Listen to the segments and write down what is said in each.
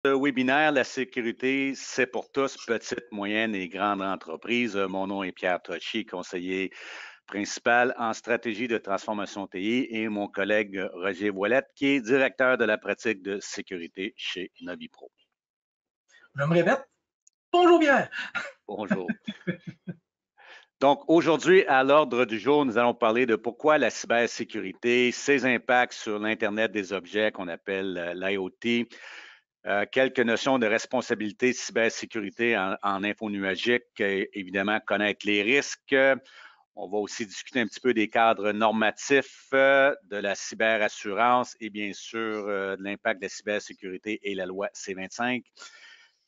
Ce webinaire, la sécurité, c'est pour tous, petites, moyennes et grandes entreprises. Mon nom est Pierre Tocci, conseiller principal en stratégie de transformation TI, et mon collègue Roger Voilette, qui est directeur de la pratique de sécurité chez Novipro. Je me répète. Bonjour Pierre. Bonjour. Donc, aujourd'hui, à l'ordre du jour, nous allons parler de pourquoi la cybersécurité, ses impacts sur l'Internet des objets qu'on appelle l'IoT, quelques notions de responsabilité de cybersécurité en info nuagique, évidemment, connaître les risques. On va aussi discuter un petit peu des cadres normatifs, de la cyberassurance et bien sûr de l'impact de la cybersécurité et la loi C25.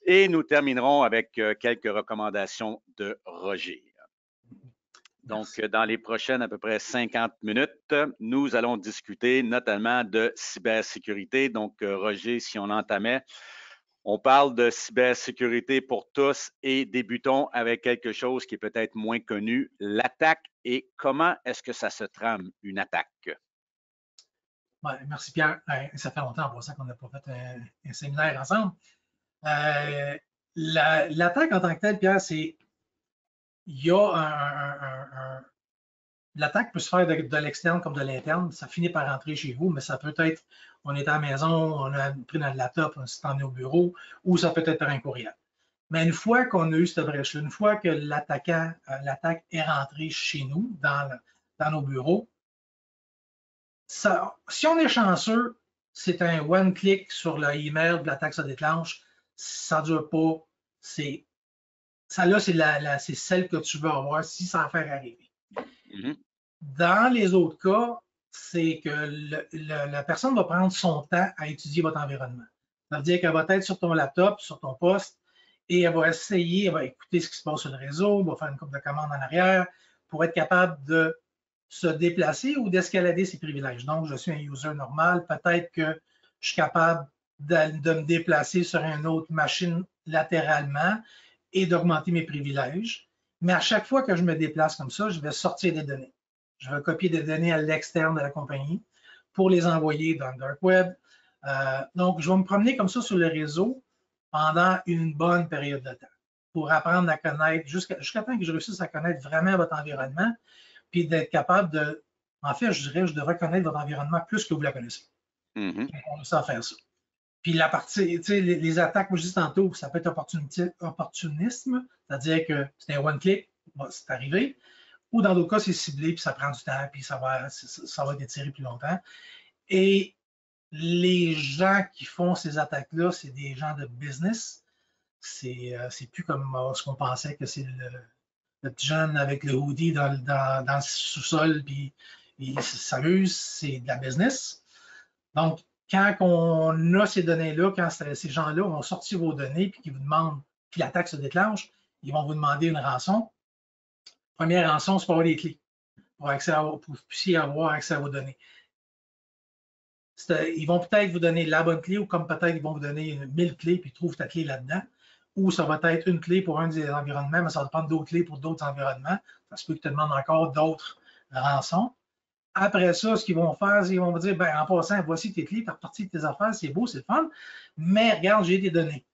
Et nous terminerons avec quelques recommandations de Roger. Donc, dans les prochaines à peu près 50 minutes, nous allons discuter notamment de cybersécurité. Donc, Roger, si on entamait, on parle de cybersécurité pour tous et débutons avec quelque chose qui est peut-être moins connu, l'attaque, et comment est-ce que ça se trame, une attaque? Ouais, merci Pierre. Ça fait longtemps pour ça qu'on n'a pas fait un séminaire ensemble. L'attaque en tant que telle, Pierre, c'est il y a l'attaque peut se faire de l'externe comme de l'interne. Ça finit par rentrer chez vous, mais ça peut être, on est à la maison, on a pris notre laptop, on s'est emmené au bureau, ou ça peut être par un courriel. Mais une fois qu'on a eu cette brèche-là, une fois que l'attaque est rentrée chez nous, dans nos bureaux, ça, si on est chanceux, c'est un one-click sur le email, l'attaque se déclenche, ça ne dure pas. Celle-là, c'est celle que tu veux avoir si ça va faire arriver. Mm-hmm. Dans les autres cas, c'est que la personne va prendre son temps à étudier votre environnement. Ça veut dire qu'elle va être sur ton laptop, sur ton poste, et elle va essayer, elle va écouter ce qui se passe sur le réseau, elle va faire une couple de commandes en arrière pour être capable de se déplacer ou d'escalader ses privilèges. Donc, je suis un user normal, peut-être que je suis capable de me déplacer sur une autre machine latéralement et d'augmenter mes privilèges. Mais à chaque fois que je me déplace comme ça, je vais sortir des données. Je vais copier des données à l'externe de la compagnie pour les envoyer dans le dark web. Donc, je vais me promener comme ça sur le réseau pendant une bonne période de temps pour apprendre à connaître, jusqu'à temps que je réussisse à connaître vraiment votre environnement, puis d'être capable de, en fait, je dirais, je devrais connaître votre environnement plus que vous la connaissez. Mm-hmm. On réussit à faire ça. Puis la partie, tu sais, les attaques, moi je dis tantôt, ça peut être opportunisme, c'est-à-dire que c'est un one-click, c'est arrivé, ou dans d'autres cas, c'est ciblé, puis ça prend du temps, puis ça va être étiré plus longtemps. Et les gens qui font ces attaques-là, c'est des gens de business. C'est plus comme ce qu'on pensait que c'est le petit jeune avec le hoodie dans le sous-sol, puis il s'amuse, c'est de la business. Donc, quand on a ces données-là, quand ces gens-là ont sorti vos données, puis qu'ils vous demandent, puis l'attaque se déclenche, ils vont vous demander une rançon. Première rançon, c'est pour avoir les clés, pour que vous puissiez avoir accès à vos données. Ils vont peut-être vous donner la bonne clé, ou comme peut-être ils vont vous donner 1000 clés, puis ils trouvent ta clé là-dedans. Ou ça va être une clé pour un des environnements, mais ça va prendre d'autres clés pour d'autres environnements. Ça se peut qu'ils te demandent encore d'autres rançons. Après ça, ce qu'ils vont faire, c'est qu'ils vont vous dire, ben, en passant, voici tes clés, tu as reparti de tes affaires, c'est beau, c'est le fun, mais regarde, j'ai tes données.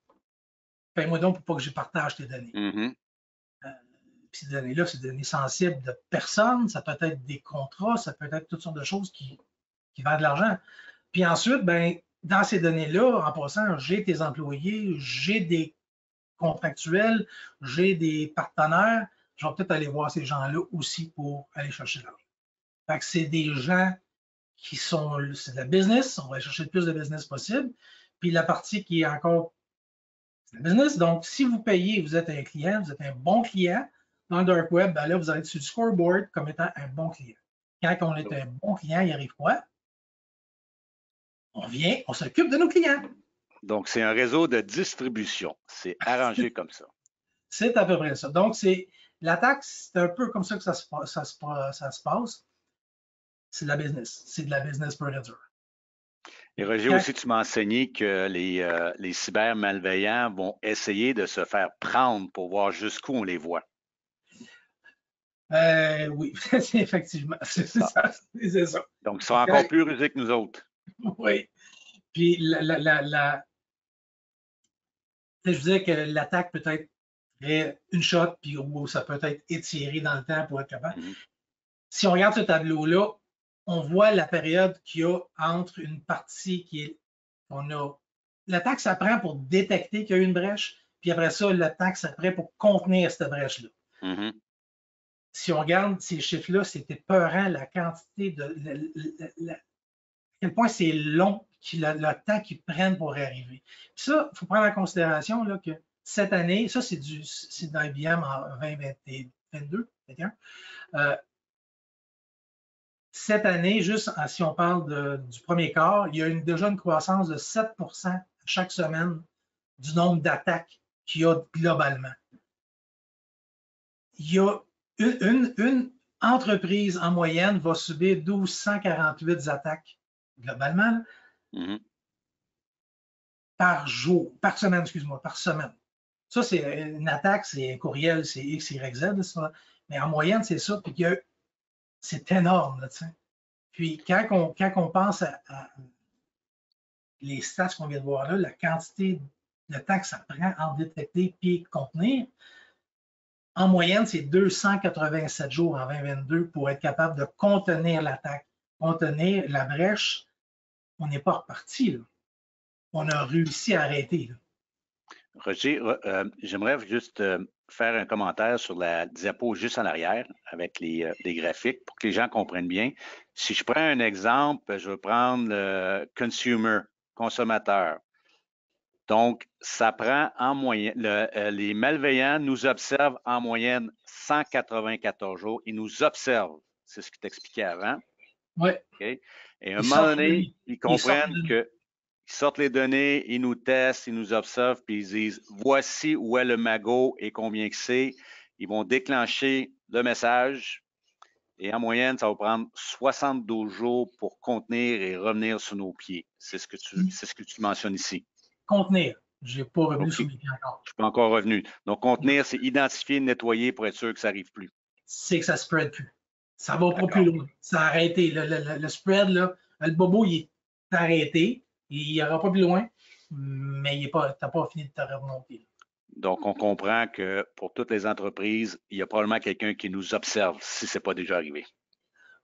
Paye-moi donc pour pas que je partage tes données. Mm-hmm. Puis ces données-là, c'est des données sensibles de personnes, ça peut être des contrats, ça peut être toutes sortes de choses qui valent de l'argent. Puis ensuite, ben, dans ces données-là, en passant, j'ai tes employés, j'ai des contractuels, j'ai des partenaires, je vais peut-être aller voir ces gens-là aussi pour aller chercher l'argent. Fait que c'est des gens qui sont, c'est de la business, on va aller chercher le plus de business possible. Puis la partie qui est encore, c'est la business. Donc, si vous payez, vous êtes un client, vous êtes un bon client dans le dark web, ben là, vous allez être sur le scoreboard comme étant un bon client. Quand on est un bon client, il arrive quoi? On vient, on s'occupe de nos clients. Donc, c'est un réseau de distribution. C'est arrangé comme ça. C'est à peu près ça. Donc, c'est l'attaque, c'est un peu comme ça que ça se passe. C'est de la business. C'est de la business pure et dure. Et Roger, aussi, tu m'as enseigné que les cybermalveillants vont essayer de se faire prendre pour voir jusqu'où on les voit. Oui, effectivement. C'est ça. Donc, ils sont encore plus rusés que nous autres. Oui. Puis je veux dire que l'attaque peut être une shot, puis ça peut être étiré dans le temps pour être capable. Si on regarde ce tableau-là, on voit la période qu'il y a entre une partie qui est. L'attaque, ça prend pour détecter qu'il y a eu une brèche, puis après ça, l'attaque, ça prend pour contenir cette brèche-là. Si on regarde ces chiffres-là, c'était peurant la quantité à quel point c'est long le temps qu'ils prennent pour arriver. Puis ça, il faut prendre en considération là, que cette année, ça c'est d'IBM en 2022, cette année, juste si on parle du premier quart, il y a déjà une croissance de 7% chaque semaine du nombre d'attaques qu'il y a globalement. Il y a une entreprise en moyenne va subir 1248 attaques globalement par semaine, excuse-moi, par semaine. Ça, c'est une attaque, c'est un courriel, c'est X, Y, Z, ça. Mais en moyenne, c'est ça. Puis c'est énorme, là, tu sais. Puis quand on pense à les stats qu'on vient de voir là, la quantité de temps que ça prend à en détecter puis contenir, en moyenne, c'est 287 jours en 2022 pour être capable de contenir l'attaque, contenir la brèche. On n'est pas reparti, là. On a réussi à arrêter, là. Roger, j'aimerais juste faire un commentaire sur la diapo juste en arrière avec les graphiques pour que les gens comprennent bien. Si je prends un exemple, je vais prendre le consumer, consommateur. Donc, ça prend en moyenne, les malveillants nous observent en moyenne 194 jours. Ils nous observent. C'est ce que tu expliquais avant. Oui. Okay? Et à un moment donné, ils comprennent que ils sortent les données, ils nous testent, ils nous observent, puis ils disent voici où est le magot et combien que c'est. Ils vont déclencher le message et en moyenne, ça va prendre 72 jours pour contenir et revenir sur nos pieds. C'est ce que tu mentionnes ici. Contenir. Je n'ai pas revenu sur mes pieds encore. Je ne suis pas encore revenu. Donc, contenir, c'est identifier, nettoyer pour être sûr que ça n'arrive plus. C'est que ça ne spread plus. Ça ne va pas plus loin. Ça a arrêté. Le spread, là, le bobo, il est arrêté. Il n'ira pas plus loin, mais tu n'as pas fini de te remonter. Donc, on comprend que pour toutes les entreprises, il y a probablement quelqu'un qui nous observe si ce n'est pas déjà arrivé.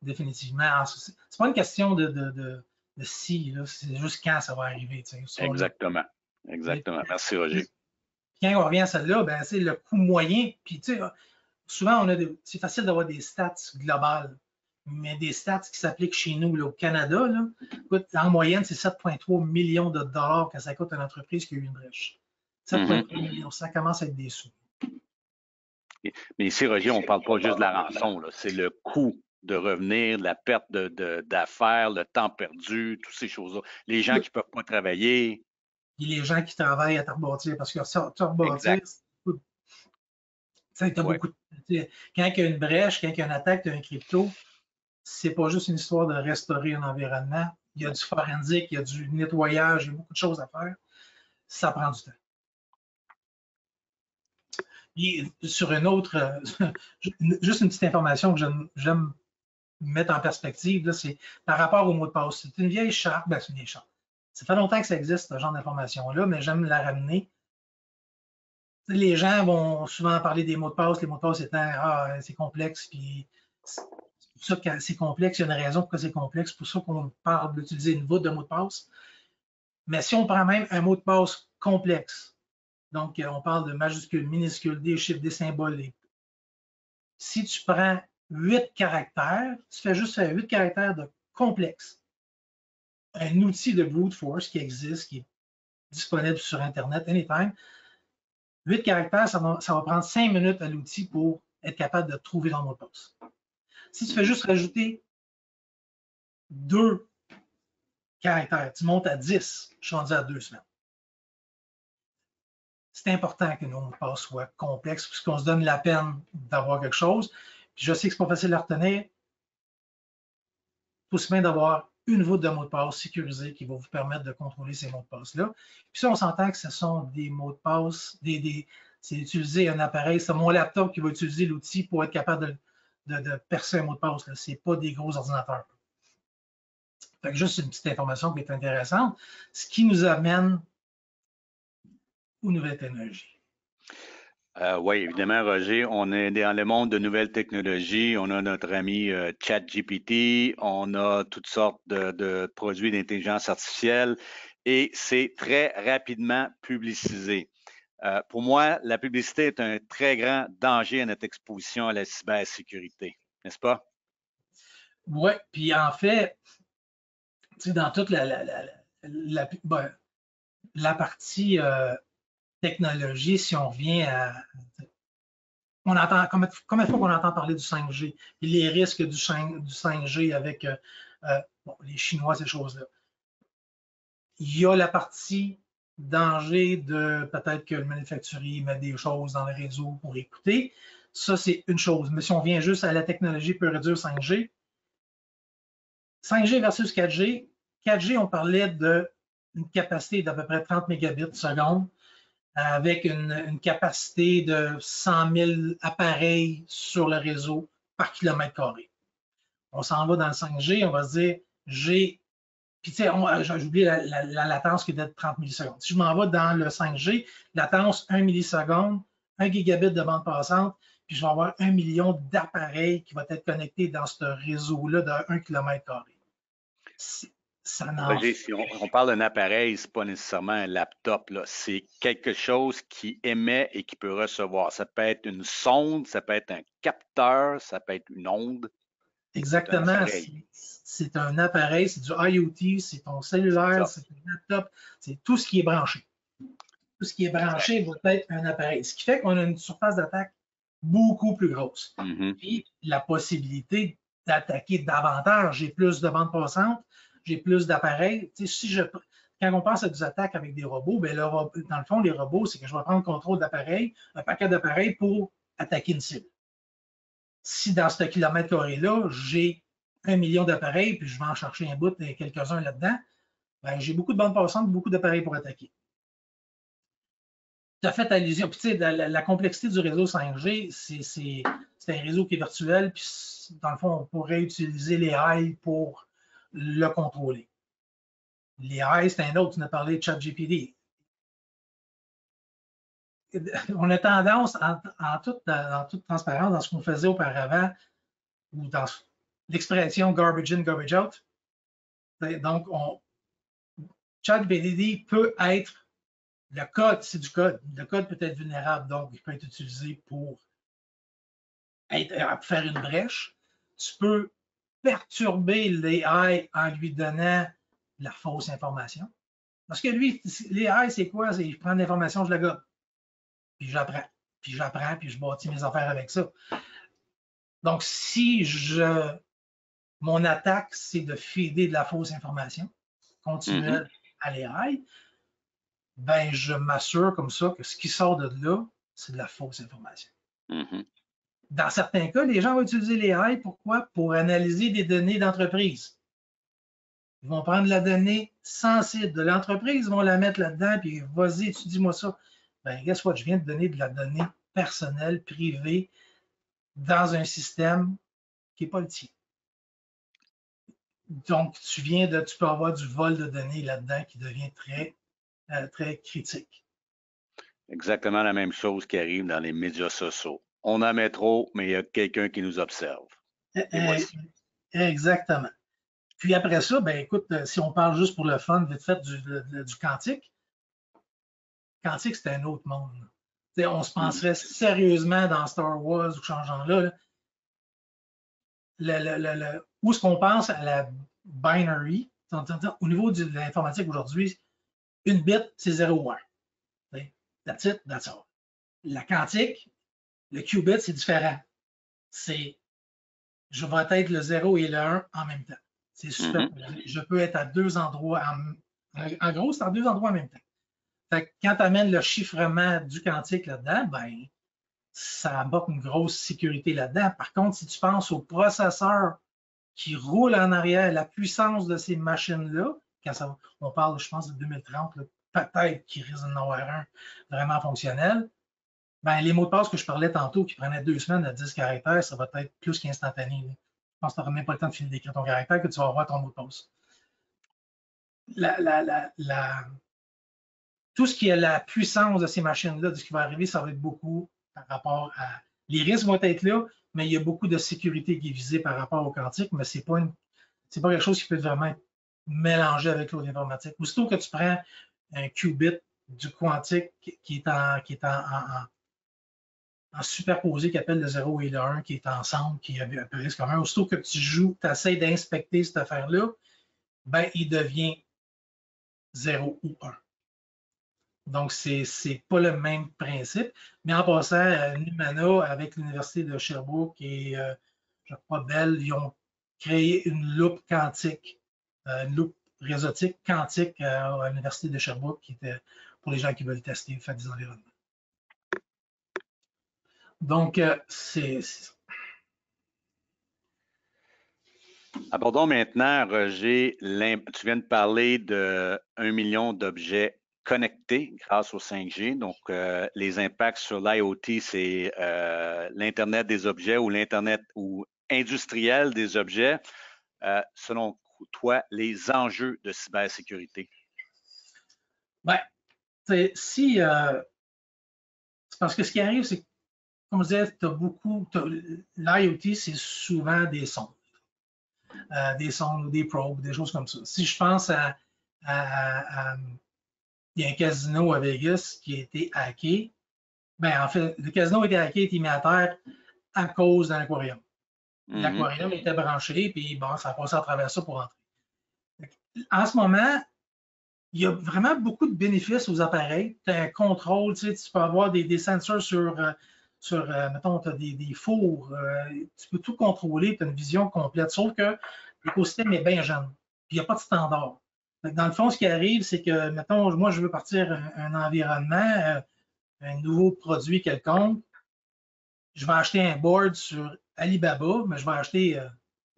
Définitivement. Ce n'est pas une question de si, c'est juste quand ça va arriver. Exactement. Exactement. Merci, Roger. Quand on revient à celle-là, ben, c'est le coût moyen. Puis, souvent, c'est facile d'avoir des stats globales. Mais des stats qui s'appliquent chez nous, là, au Canada, là, écoute, en moyenne, c'est 7,3 millions de dollars que ça coûte à une entreprise qui a eu une brèche. 7,3 millions, ça commence à être des sous. Mais ici, Roger, on ne parle pas juste de la rançon, c'est le coût de revenir, la perte d'affaires, le temps perdu, toutes ces choses-là. Les gens qui ne peuvent pas travailler. Et les gens qui travaillent à te rebâtir, parce que te rebâtir, tu as beaucoup de... Quand il y a une brèche, quand il y a une attaque, tu as un crypto, c'est pas juste une histoire de restaurer un environnement. Il y a du forensique, il y a du nettoyage, il y a beaucoup de choses à faire. Ça prend du temps. Et sur une autre, juste une petite information que j'aime mettre en perspective, c'est par rapport au mot de passe. C'est une vieille charte, c'est une vieille charte. Ça fait longtemps que ça existe, ce genre d'information-là, mais j'aime la ramener. Les gens vont souvent parler des mots de passe, les mots de passe étant c'est complexe, puis c'est pour ça que c'est complexe, il y a une raison pourquoi c'est complexe, c'est pour ça qu'on parle d'utiliser une voûte de mot de passe. Mais si on prend même un mot de passe complexe, donc on parle de majuscules, minuscules, des chiffres, des symboles, si tu prends 8 caractères, tu fais juste 8 caractères de complexe. Un outil de brute force qui existe, qui est disponible sur Internet, anytime, 8 caractères, ça va prendre 5 minutes à l'outil pour être capable de trouver ton mot de passe. Si tu fais juste rajouter 2 caractères, tu montes à 10, je suis rendu à 2 semaines. C'est important que nos mots de passe soient complexes puisqu'on se donne la peine d'avoir quelque chose. Puis je sais que ce n'est pas facile à retenir. Il faut aussi bien d'avoir une voûte de mots de passe sécurisée qui va vous permettre de contrôler ces mots de passe-là. Puis ça, on s'entend que ce sont des mots de passe, c'est utiliser un appareil, c'est mon laptop qui va utiliser l'outil pour être capable de percer un mot de passe. Ce n'est pas des gros ordinateurs. Fait que juste une petite information qui est intéressante. Ce qui nous amène aux nouvelles technologies? Oui, évidemment, Roger, on est dans le monde de nouvelles technologies. On a notre ami ChatGPT, on a toutes sortes de produits d'intelligence artificielle et c'est très rapidement publicisé. Pour moi, la publicité est un très grand danger à notre exposition à la cybersécurité, n'est-ce pas? Oui, puis en fait, dans toute la partie technologie, si on revient à. On entend, combien de fois qu'on entend parler du 5G et les risques du 5G avec les Chinois, ces choses-là. Il y a la partie danger de peut-être que le manufacturier met des choses dans le réseau pour écouter. Ça, c'est une chose. Mais si on vient juste à la technologie pure et dure 5G, 5G versus 4G, 4G, on parlait d'une capacité d'à peu près 30 mégabits seconde avec une capacité de 100 000 appareils sur le réseau par kilomètre carré. On s'en va dans le 5G, on va se dire, puis tu sais, j'oublie la latence qui est de 30 millisecondes. Si je m'en vais dans le 5G, latence 1 milliseconde, 1 gigabit de bande passante, puis je vais avoir 1 million d'appareils qui vont être connectés dans ce réseau-là de 1 km². Ça n'en Roger, si on parle d'un appareil, ce n'est pas nécessairement un laptop, là. C'est quelque chose qui émet et qui peut recevoir. Ça peut être une sonde, ça peut être un capteur, ça peut être une onde. Exactement. C'est un appareil, c'est du IoT, c'est ton cellulaire, c'est ton laptop, c'est tout ce qui est branché. Tout ce qui est branché va être un appareil. Ce qui fait qu'on a une surface d'attaque beaucoup plus grosse. Puis la possibilité d'attaquer davantage. J'ai plus de bandes passantes, j'ai plus d'appareils. Quand on pense à des attaques avec des robots, bien là, dans le fond, les robots, c'est que je vais prendre le contrôle d'appareils, un paquet d'appareils pour attaquer une cible. Si dans ce kilomètre carré-là, j'ai 1 million d'appareils, puis je vais en chercher un bout et quelques-uns là-dedans, ben, j'ai beaucoup de bandes passantes, beaucoup d'appareils pour attaquer. Tu as fait allusion, puis tu sais, la complexité du réseau 5G, c'est un réseau qui est virtuel, puis dans le fond, on pourrait utiliser les AI pour le contrôler. Les AI, c'est un autre, tu en as parlé de ChatGPT. On a tendance, en toute transparence, dans ce qu'on faisait auparavant, ou dans l'expression garbage in, garbage out. Donc, ChatGPT peut être, le code, c'est du code. Le code peut être vulnérable, donc il peut être utilisé pour faire une brèche. Tu peux perturber l'AI en lui donnant la fausse information. Parce que lui, l'AI, c'est quoi? C'est je prends l'information, je la gobe. Puis j'apprends. Puis j'apprends, puis je bâtis mes affaires avec ça. Donc, si mon attaque, c'est de feeder de la fausse information continuelle à l'AI, ben je m'assure comme ça que ce qui sort de là, c'est de la fausse information. Dans certains cas, les gens vont utiliser l'AI. Pourquoi? Pour analyser des données d'entreprise. Ils vont prendre la donnée sensible de l'entreprise, ils vont la mettre là-dedans, puis vas-y, étudie-moi ça. Ben, guess what? Je viens de donner de la donnée personnelle, privée, dans un système qui n'est pas le tien. Donc, tu peux avoir du vol de données là-dedans qui devient très, très critique. Exactement la même chose qui arrive dans les médias sociaux. On en met trop, mais il y a quelqu'un qui nous observe. Exactement. Puis après ça, ben écoute, si on parle juste pour le fun, vite fait, du quantique, c'est un autre monde. T'sais, on se penserait sérieusement dans Star Wars ou ce genre-là. Où est-ce qu'on pense à la binary? Au niveau de l'informatique aujourd'hui, une bit, c'est 0 ou 1. That's it, that's all. La quantique, le qubit, c'est différent. Je vais être le 0 et le 1 en même temps. C'est super. Je peux être à deux endroits. En gros, c'est à deux endroits en même temps. Fait que quand tu amènes le chiffrement du quantique là-dedans, ben, ça apporte une grosse sécurité là-dedans. Par contre, si tu penses au processeur qui roule en arrière, la puissance de ces machines-là, on parle, je pense, de 2030, peut-être qu'il risque d'en avoir un vraiment fonctionnel. Ben, les mots de passe que je parlais tantôt, qui prenaient 2 semaines à 10 caractères, ça va être plus qu'instantané. Je pense que tu n'auras même pas le temps de finir d'écrire ton caractère que tu vas avoir ton mot de passe. tout ce qui est la puissance de ces machines-là, de ce qui va arriver, ça va être beaucoup par rapport à... Les risques vont être là, mais il y a beaucoup de sécurité qui est visée par rapport au quantique, mais c'est pas quelque chose qui peut vraiment être mélangé avec l'autre informatique. Aussitôt que tu prends un qubit du quantique qui est en superposé, qui appelle le 0 et le 1, qui est ensemble, qui a un peu risque commun, aussitôt que tu joues, tu essaies d'inspecter cette affaire-là, ben, il devient 0 ou 1. Donc, c'est pas le même principe. Mais en passant, Numana, avec l'Université de Sherbrooke et, je crois, Bell, ils ont créé une loupe quantique, une loupe réseautique quantique à l'Université de Sherbrooke, qui était pour les gens qui veulent tester, faire des environnements. Donc, Abordons maintenant, Roger, tu viens de parler de 1 million d'objets connectés grâce au 5G. Donc, les impacts sur l'IoT, c'est l'Internet des objets ou l'Internet ou industriel des objets. Selon toi, les enjeux de cybersécurité? Ben, si, c'est parce que ce qui arrive, c'est que, comme je disais, tu as beaucoup, l'IoT, c'est souvent des sondes ou des probes, des choses comme ça. Si je pense il y a un casino à Vegas qui a été hacké, ben en fait, le casino a été hacké, a été mis à terre à cause d'un aquarium. L'aquarium était branché, puis bon, ça a passé à travers ça pour entrer. En ce moment, il y a vraiment beaucoup de bénéfices aux appareils. Tu as un contrôle, tu peux avoir des sensors sur mettons, tu as des fours, tu peux tout contrôler, tu as une vision complète, sauf que l'écosystème est bien jeune, puis il n'y a pas de standard. Dans le fond, ce qui arrive, c'est que, mettons, moi, je veux partir un environnement, un nouveau produit quelconque, je vais acheter un board sur Alibaba, mais je vais acheter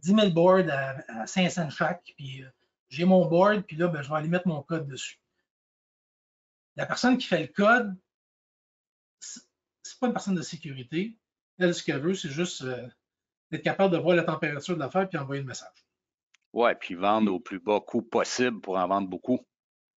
10 000 boards à 5 cents chaque, puis j'ai mon board, puis là, ben, je vais aller mettre mon code dessus. La personne qui fait le code, c'est pas une personne de sécurité. Elle, ce qu'elle veut, c'est juste être capable de voir la température de l'affaire puis envoyer le message. Oui, puis vendre au plus bas coût possible pour en vendre beaucoup.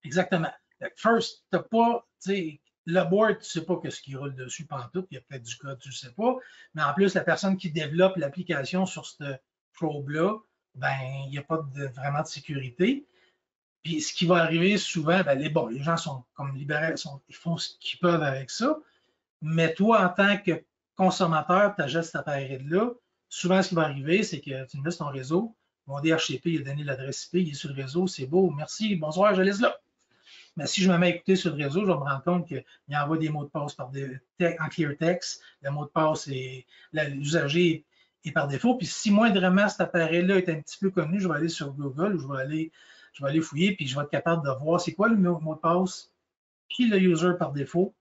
Exactement. First, tu n'as pas, tu sais, le board, tu ne sais pas ce qui roule dessus pantoute, il y a peut-être du code, tu ne sais pas. Mais en plus, la personne qui développe l'application sur cette probe-là, ben, il n'y a pas vraiment de sécurité. Puis ce qui va arriver souvent, ben, les gens sont comme libérés, ils font ce qu'ils peuvent avec ça. Mais toi, en tant que consommateur, tu achètes cet appareil-là, souvent ce qui va arriver, c'est que tu me laisses ton réseau, mon DHCP, il a donné l'adresse IP, il est sur le réseau, c'est beau, merci, bonsoir, je laisse là. Mais si je me mets à écouter sur le réseau, je vais me rendre compte qu'il envoie des mots de passe en clear text. Le mot de passe est l'usager est par défaut. Puis si moindrement cet appareil-là est un petit peu connu, je vais aller sur Google ou je vais aller fouiller, puis je vais être capable de voir c'est quoi le mot de passe, puis le user par défaut.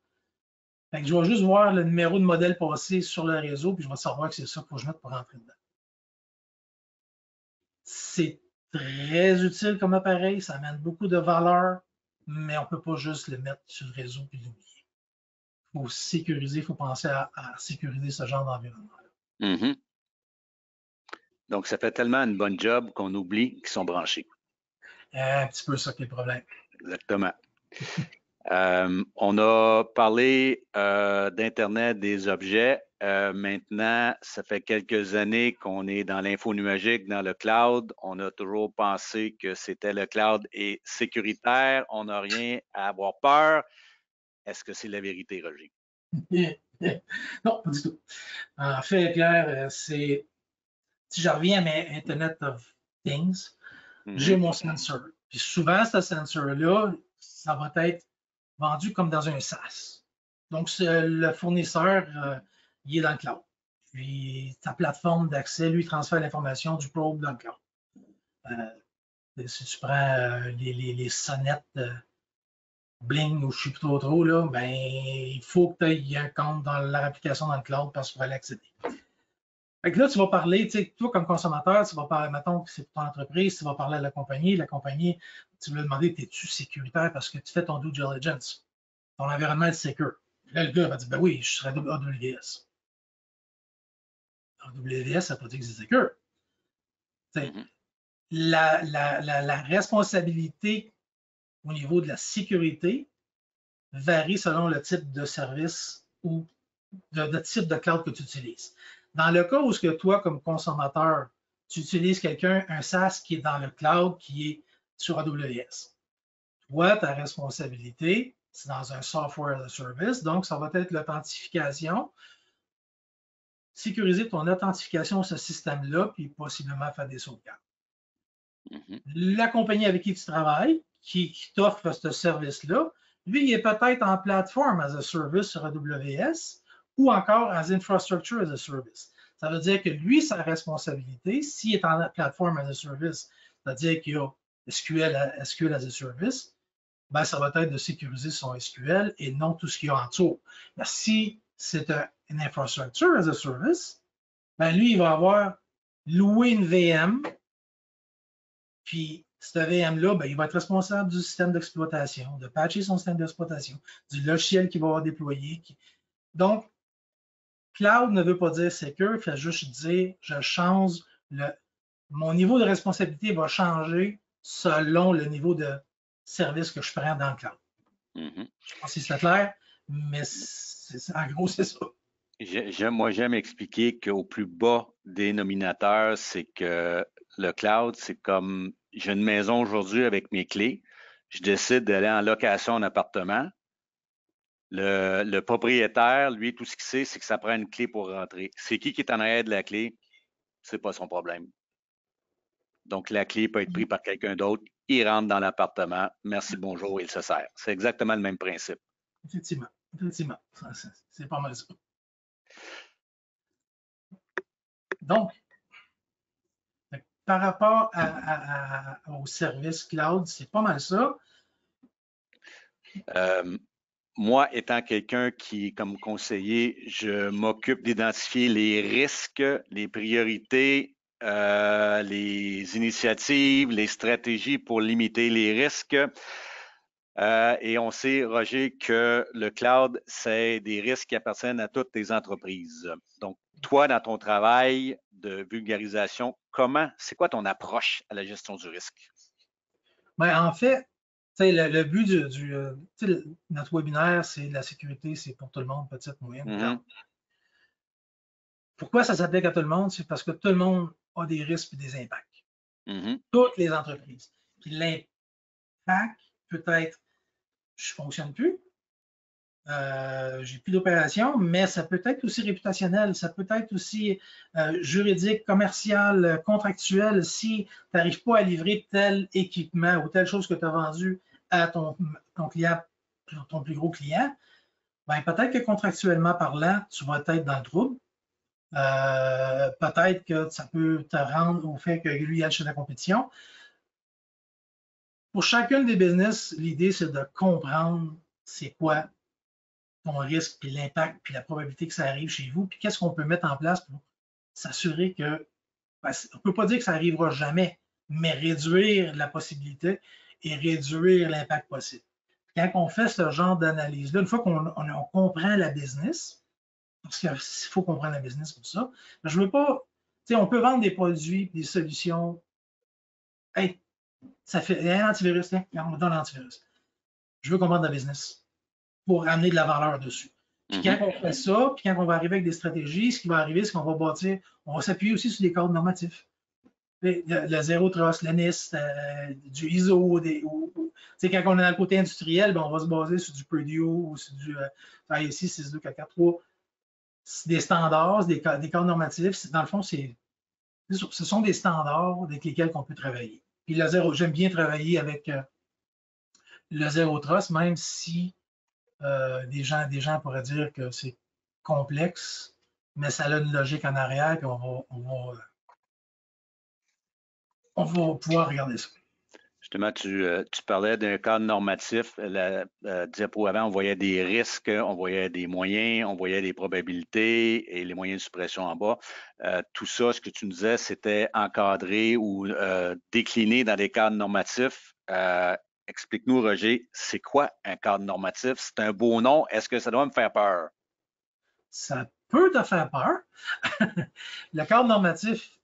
Fait que je vais juste voir le numéro de modèle passé sur le réseau, puis je vais savoir que c'est ça qu'il faut que je mette pour rentrer dedans. C'est très utile comme appareil, ça amène beaucoup de valeur, mais on ne peut pas juste le mettre sur le réseau et l'oublier. Il faut sécuriser, il faut penser à sécuriser ce genre d'environnement. Donc, ça fait tellement une bonne job qu'on oublie qu'ils sont branchés. Un petit peu ça qui est le problème. Exactement. On a parlé d'Internet des objets. Maintenant, ça fait quelques années qu'on est dans l'info numérique, dans le cloud. On a toujours pensé que c'était le cloud et sécuritaire. On n'a rien à avoir peur. Est-ce que c'est la vérité, Roger? Non, pas du tout. En fait, Pierre, si je reviens à Internet of Things, j'ai mon sensor. Puis souvent, ce sensor-là, ça va être vendu comme dans un SaaS. Donc, le fournisseur, il est dans le cloud. Puis, ta plateforme d'accès, lui, transfère l'information du probe dans le cloud. Si tu prends les sonnettes Bling ou je suis plus trop, là, ben, il faut que tu aies un compte dans leur application dans le cloud parce que tu vas l'accéder. Fait que là, tu vas parler, tu sais, toi, comme consommateur, tu vas parler, mettons que c'est pour ton entreprise, tu vas parler à la compagnie, tu vas lui demander, es-tu sécuritaire parce que tu fais ton due diligence, ton environnement est secure. Là, le gars va dire, ben oui, je serai AWS. AWS, ça ne veut pas dire que c'est secure. La responsabilité au niveau de la sécurité varie selon le type de service ou de type de cloud que tu utilises. Dans le cas où ce que toi, comme consommateur, tu utilises un SaaS qui est dans le cloud, qui est sur AWS. Toi, ta responsabilité, c'est dans un software as a service, donc ça va être l'authentification, sécuriser ton authentification sur ce système-là, puis possiblement faire des sauvegardes. La compagnie avec qui tu travailles, qui t'offre ce service-là, lui, il est peut-être en plateforme as a service sur AWS ou encore as infrastructure as a service. Ça veut dire que lui, sa responsabilité, s'il est en plateforme as a service, c'est-à-dire qu'il y a SQL as a service, ben, ça va être de sécuriser son SQL et non tout ce qu'il y a en dessous. Mais si c'est une infrastructure as a service, ben lui, il va avoir loué une VM, puis cette VM-là, ben, il va être responsable du système d'exploitation, de patcher son système d'exploitation, du logiciel qu'il va avoir déployé. Donc, cloud ne veut pas dire secure, il fait juste dire, je change, mon niveau de responsabilité va changer selon le niveau de service que je prends dans le cloud. Je ne sais pas si c'est clair, mais en gros, c'est ça. Moi, j'aime expliquer qu'au plus bas dénominateur, c'est que le cloud, c'est comme j'ai une maison aujourd'hui avec mes clés. Je décide d'aller en location en appartement. Le propriétaire, lui, tout ce qu'il sait, c'est que ça prend une clé pour rentrer. C'est qui est en arrière de la clé? C'est pas son problème. Donc, la clé peut être prise par quelqu'un d'autre. Il rentre dans l'appartement. Merci, bonjour, il se sert. C'est exactement le même principe. Effectivement. C'est pas mal ça. Donc, par rapport au service cloud, c'est pas mal ça. Moi, étant quelqu'un qui, comme conseiller, je m'occupe d'identifier les risques, les priorités, les initiatives, les stratégies pour limiter les risques. Et on sait, Roger, que le cloud, c'est des risques qui appartiennent à toutes les entreprises. Donc, toi, dans ton travail de vulgarisation, c'est quoi ton approche à la gestion du risque? Bien, en fait, le but notre webinaire, c'est la sécurité, c'est pour tout le monde, petite, moyenne. Pourquoi ça s'applique à tout le monde? C'est parce que tout le monde a des risques et des impacts. Toutes les entreprises. Puis l'impact peut être, je ne fonctionne plus, j'ai plus d'opération, mais ça peut être aussi réputationnel, ça peut être aussi juridique, commercial, contractuel. Si tu n'arrives pas à livrer tel équipement ou telle chose que tu as vendu à ton client, ton plus gros client, ben, peut-être que contractuellement parlant, tu vas être dans le trouble. Peut-être que ça peut te rendre au fait que lui achète la compétition. Pour chacune des business, l'idée, c'est de comprendre c'est quoi ton risque, puis l'impact, puis la probabilité que ça arrive chez vous, puis qu'est-ce qu'on peut mettre en place pour s'assurer que, ben, on ne peut pas dire que ça n'arrivera jamais, mais réduire la possibilité et réduire l'impact possible. Quand on fait ce genre d'analyse-là, une fois qu'on comprend la business, parce qu'il faut comprendre la business pour ça, ben, je ne veux pas, on peut vendre des produits, des solutions. Hey, ça fait un antivirus, on me donne l'antivirus. Je veux comprendre la business pour amener de la valeur dessus. Puis quand on fait ça, puis quand on va arriver avec des stratégies, ce qui va arriver, c'est qu'on va bâtir, on va s'appuyer aussi sur des cadres normatifs. Le Zero Trust, le NIST, du ISO, quand on est dans le côté industriel, ben, on va se baser sur du Purdue ou sur du IEC 62443. C'est des standards, des cadres normatifs. Dans le fond, ce sont des standards avec lesquels on peut travailler. Puis j'aime bien travailler avec le Zero Trust, même si des gens pourraient dire que c'est complexe, mais ça a une logique en arrière, puis on va pouvoir regarder ça. Justement, tu parlais d'un cadre normatif. La diapo avant, on voyait des risques, on voyait des moyens, on voyait des probabilités et les moyens de suppression en bas. Tout ça, ce que tu nous disais, c'était encadré ou décliné dans des cadres normatifs. Explique-nous, Roger, c'est quoi un cadre normatif? C'est un beau nom. Est-ce que ça doit me faire peur? Ça peut te faire peur. Le cadre normatif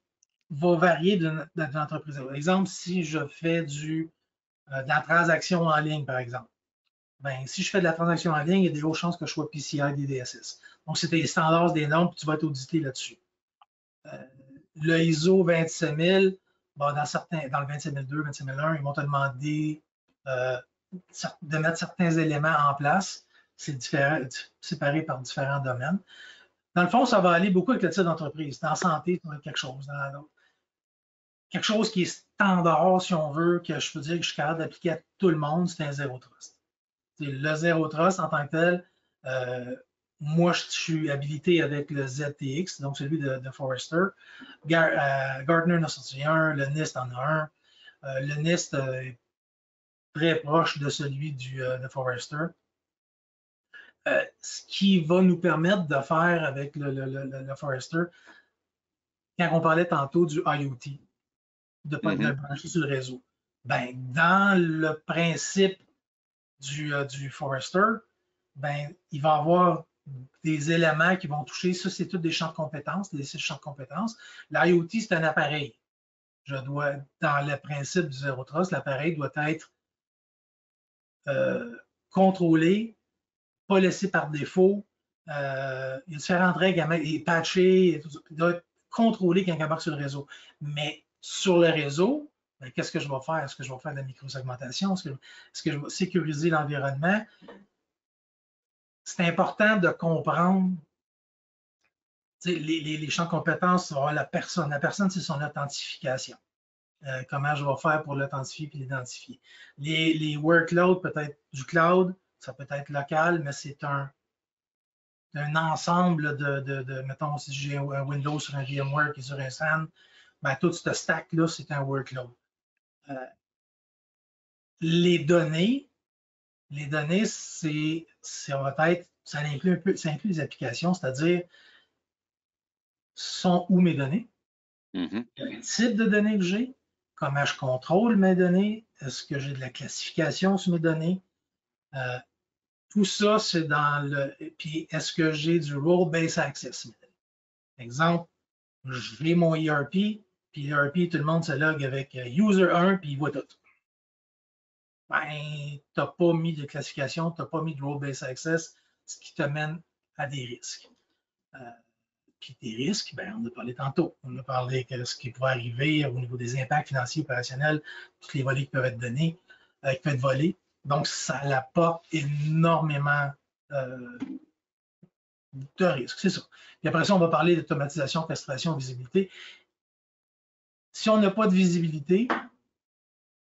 va varier d'une entreprise. Par exemple, si je fais de la transaction en ligne, par exemple, ben, si je fais de la transaction en ligne, il y a des grosses chances que je sois PCI DSS. Donc, c'est des standards, des normes, puis tu vas être audité là-dessus. Le ISO 27000, bon, dans le 27002, 27001, ils vont te demander de mettre certains éléments en place. C'est séparé par différents domaines. Dans le fond, ça va aller beaucoup avec le type d'entreprise. Dans la santé, ça va être quelque chose. Quelque chose qui est standard, si on veut, que je peux dire que je suis capable d'appliquer à tout le monde, c'est un Zero Trust. Le Zero Trust en tant que tel, moi, je suis habilité avec le ZTX, donc celui de Forrester. Gartner en a sorti un, le NIST en a un. Le NIST est très proche de celui de Forrester. Ce qui va nous permettre de faire avec le Forrester, quand on parlait tantôt du IoT, de ne pas être branché sur le réseau. Ben, dans le principe du Forrester, ben, il va y avoir des éléments qui vont toucher, ça c'est tous des champs de compétences, des champs de compétences. L'IoT, c'est un appareil. Dans le principe du Zero Trust, l'appareil doit être contrôlé, pas laissé par défaut. Il y a différentes règles à mettre, et patché, il doit être contrôlé quand il embarque sur le réseau. Mais sur le réseau, ben, qu'est-ce que je vais faire? Est-ce que je vais faire de la microsegmentation? Est-ce que je vais sécuriser l'environnement? C'est important de comprendre les champs de compétences. La personne, c'est son authentification. Comment je vais faire pour l'authentifier et l'identifier. Les workloads, peut-être du cloud, ça peut être local, mais c'est un ensemble mettons, si j'ai un Windows sur un VMware qui est sur un SAN, ben, tout ce stack-là, c'est un workload. Les données, ça inclut les applications, c'est-à-dire sont où mes données, le type de données que j'ai, comment je contrôle mes données, est-ce que j'ai de la classification sur mes données, tout ça, c'est dans le. Puis, est-ce que j'ai du role-based access? Exemple, j'ai mon ERP, puis l'ERP, tout le monde se log avec user 1, puis il voit tout. Ben, tu n'as pas mis de classification, tu n'as pas mis de role-based access, ce qui te mène à des risques. Puis des risques, ben, on a parlé tantôt. On a parlé de ce qui pourrait arriver au niveau des impacts financiers opérationnels, tous les volets qui peuvent être donnés, qui peuvent être volés. Donc, ça apporte énormément de risques, c'est ça. Puis après ça, on va parler d'automatisation, orchestration, visibilité. Si on n'a pas de visibilité,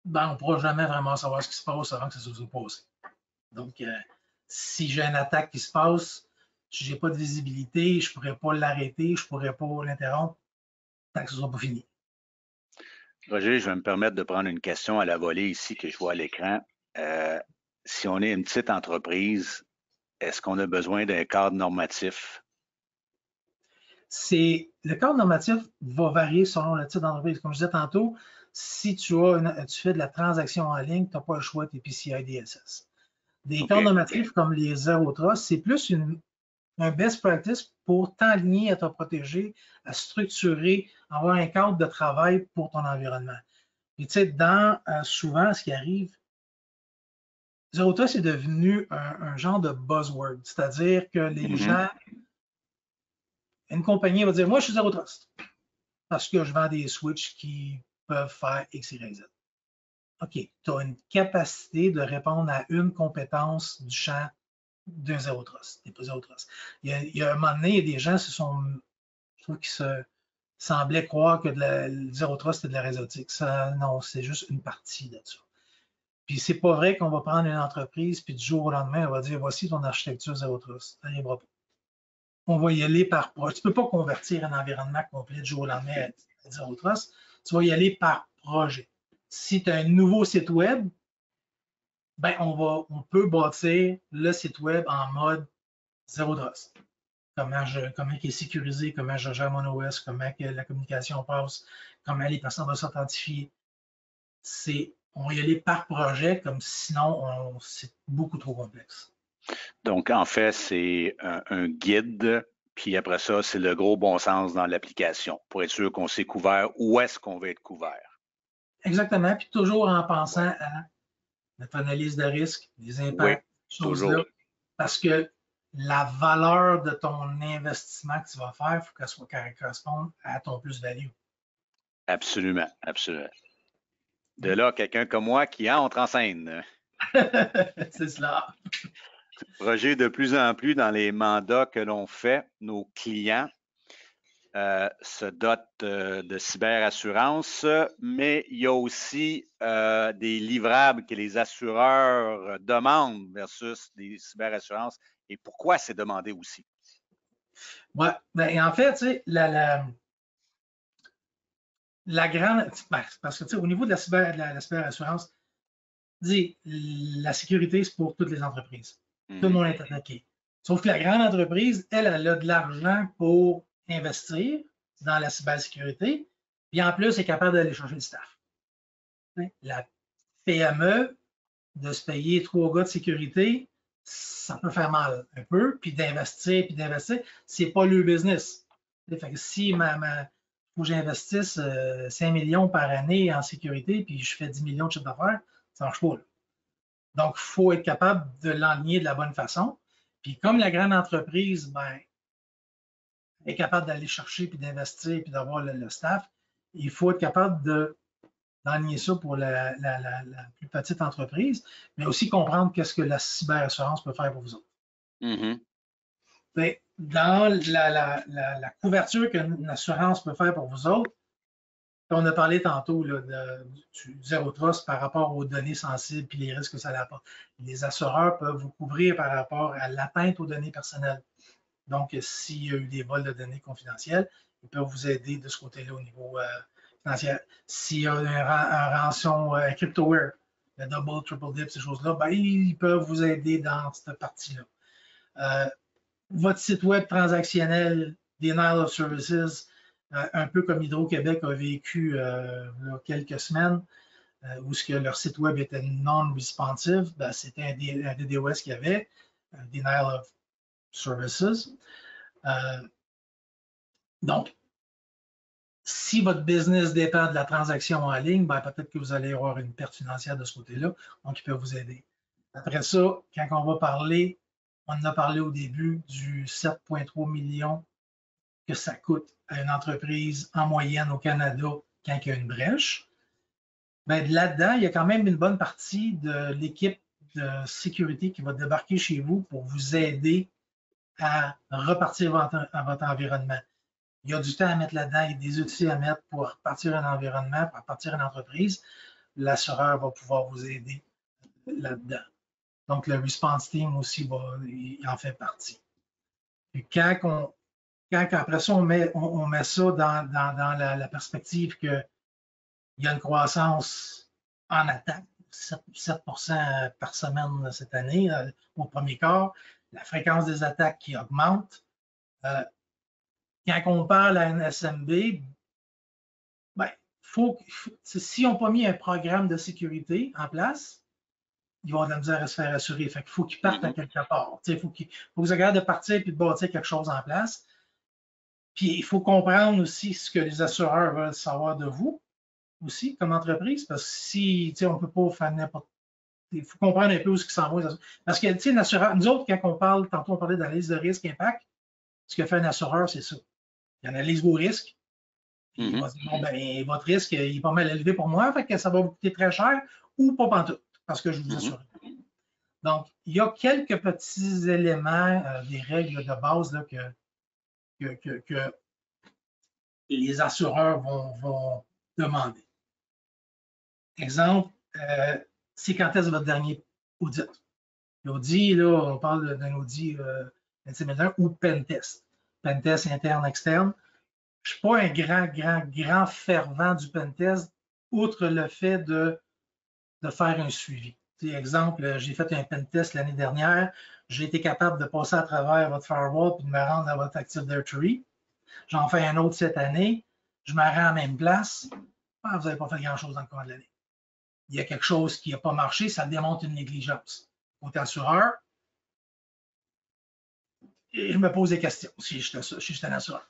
ben, on ne pourra jamais vraiment savoir ce qui se passe avant que ça se soit passé. Donc, si j'ai une attaque qui se passe, si je n'ai pas de visibilité, je ne pourrais pas l'arrêter, je ne pourrais pas l'interrompre tant que ce ne soit pas fini. Roger, je vais me permettre de prendre une question à la volée ici que je vois à l'écran. Si on est une petite entreprise, est-ce qu'on a besoin d'un cadre normatif? Le cadre normatif va varier selon le type d'entreprise. Comme je disais tantôt, si tu fais de la transaction en ligne, tu n'as pas le choix, tu es PCI DSS. Des cadres normatifs comme les Zero Trust, c'est plus un best practice pour t'aligner, à te protéger, à structurer, avoir un cadre de travail pour ton environnement. Et tu sais, souvent, ce qui arrive, Zero Trust est devenu un genre de buzzword, c'est-à-dire que les gens, une compagnie va dire, moi, je suis Zero Trust parce que je vends des switches qui peuvent faire X, Y, Z. OK, tu as une capacité de répondre à une compétence du champ d'un Zero Trust. T'es pas Zero Trust. Il y a un moment donné, il y a des gens je trouve qu'ils se semblaient croire que le Zero Trust c'est de la réseautique. Ça, non, c'est juste une partie de ça. Puis c'est pas vrai qu'on va prendre une entreprise, puis du jour au lendemain, on va dire voici ton architecture Zero Trust. Ça n'arrivera pas. On va y aller par projet. Tu ne peux pas convertir un environnement complet du jour au lendemain à Zero Trust. Tu vas y aller par projet. Si tu as un nouveau site web, ben on peut bâtir le site web en mode Zero Trust. Comment il est sécurisé, comment je gère mon OS, comment que la communication passe, comment les personnes vont s'authentifier. On va y aller par projet, comme sinon, c'est beaucoup trop complexe. Donc, en fait, c'est un guide, puis après ça, c'est le gros bon sens dans l'application pour être sûr qu'on s'est couvert où est-ce qu'on va être couvert. Exactement, puis toujours en pensant à notre analyse de risque, des impacts, chose-là. Parce que la valeur de ton investissement que tu vas faire, il faut qu'elle corresponde à ton plus-value. Absolument, absolument. De là, quelqu'un comme moi qui entre en scène. C'est cela. Roger, de plus en plus dans les mandats que l'on fait, nos clients se dotent de cyberassurance, mais il y a aussi des livrables que les assureurs demandent versus des cyberassurances. Et pourquoi c'est demandé aussi? Ouais, ben, en fait, tu sais, la grande. Ben, parce que, tu sais, au niveau de la cyberassurance, la sécurité, c'est pour toutes les entreprises. Tout le monde est attaqué. Sauf que la grande entreprise, elle a de l'argent pour investir dans la cybersécurité, puis en plus, elle est capable d'aller chercher le staff. La PME, de se payer 3 gars de sécurité, ça peut faire mal un peu, puis d'investir, c'est pas le business. Fait que si faut que j'investisse 5 millions par année en sécurité, puis je fais 10 millions de chiffre d'affaires, ça marche pas. Là. Donc, il faut être capable de l'enligner de la bonne façon. Puis comme la grande entreprise, ben, est capable d'aller chercher, puis d'investir, puis d'avoir le staff, il faut être capable d'enligner ça pour la plus petite entreprise, mais aussi comprendre qu'est-ce que la cyberassurance peut faire pour vous autres. Mm-hmm. Dans la couverture qu'une assurance peut faire pour vous autres, on a parlé tantôt là, du zéro trust par rapport aux données sensibles et les risques que ça apporte. Les assureurs peuvent vous couvrir par rapport à l'atteinte aux données personnelles. Donc, s'il y a eu des vols de données confidentielles, ils peuvent vous aider de ce côté-là au niveau financier. S'il y a un rançon cryptoware, le double, triple dip, ces choses-là, ben, ils peuvent vous aider dans cette partie-là. Votre site web transactionnel, Denial of Services, un peu comme Hydro-Québec a vécu il y a quelques semaines, où ce que leur site web était non-responsive, ben, c'était un DDoS qu'il y avait, Denial of Services. Donc, si votre business dépend de la transaction en ligne, ben, peut-être que vous allez avoir une perte financière de ce côté-là, donc il peut vous aider. Après ça, quand on va parler, on en a parlé au début du 7,3 millions que ça coûte à une entreprise en moyenne au Canada quand il y a une brèche. Bien, là-dedans, il y a quand même une bonne partie de l'équipe de sécurité qui va débarquer chez vous pour vous aider à repartir votre environnement. Il y a du temps à mettre là-dedans, il y a des outils à mettre pour repartir un environnement, pour repartir une entreprise. L'assureur va pouvoir vous aider là-dedans. Donc, le response team aussi, il en fait partie. Et quand après ça, on met ça dans la perspective qu'il y a une croissance en attaque, 7% par semaine cette année, au premier quart, la fréquence des attaques qui augmente. Quand on parle à une SMB, ben, si on n'a pas mis un programme de sécurité en place, ils vont avoir de la misère à se faire assurer. Fait qu'il faut qu'ils partent à quelque part. Il faut qu'ils soient capables de partir et de bâtir quelque chose en place. Puis il faut comprendre aussi ce que les assureurs veulent savoir de vous aussi comme entreprise, parce que si on ne peut pas faire n'importe quoi. Il faut comprendre un peu où ce qui s'en va. Parce que un assureur, nous autres, quand on parle, tantôt on parlait d'analyse de risque impact, ce que fait un assureur, c'est ça. Il analyse vos risques. Puis il va dire, bon, ben, votre risque, il est pas mal élevé pour moi, fait que ça va vous coûter très cher ou pas pantoute, parce que je vous assure. Donc, il y a quelques petits éléments, des règles de base là, que les assureurs vont demander. Exemple, c'est quand est-ce votre dernier audit? L'audit, là, on parle d'un audit intimidateur ou pentest. Pentest interne, externe. Je ne suis pas un grand fervent du pentest, outre le fait de faire un suivi. Exemple, j'ai fait un pentest l'année dernière, j'ai été capable de passer à travers votre firewall et de me rendre à votre Active Directory. J'en fais un autre cette année, je me rends à la même place. Ah, vous n'avez pas fait grand-chose dans le cours de l'année. Il y a quelque chose qui n'a pas marché, ça démontre une négligence. Côté assureur, et je me pose des questions si je suis un assureur.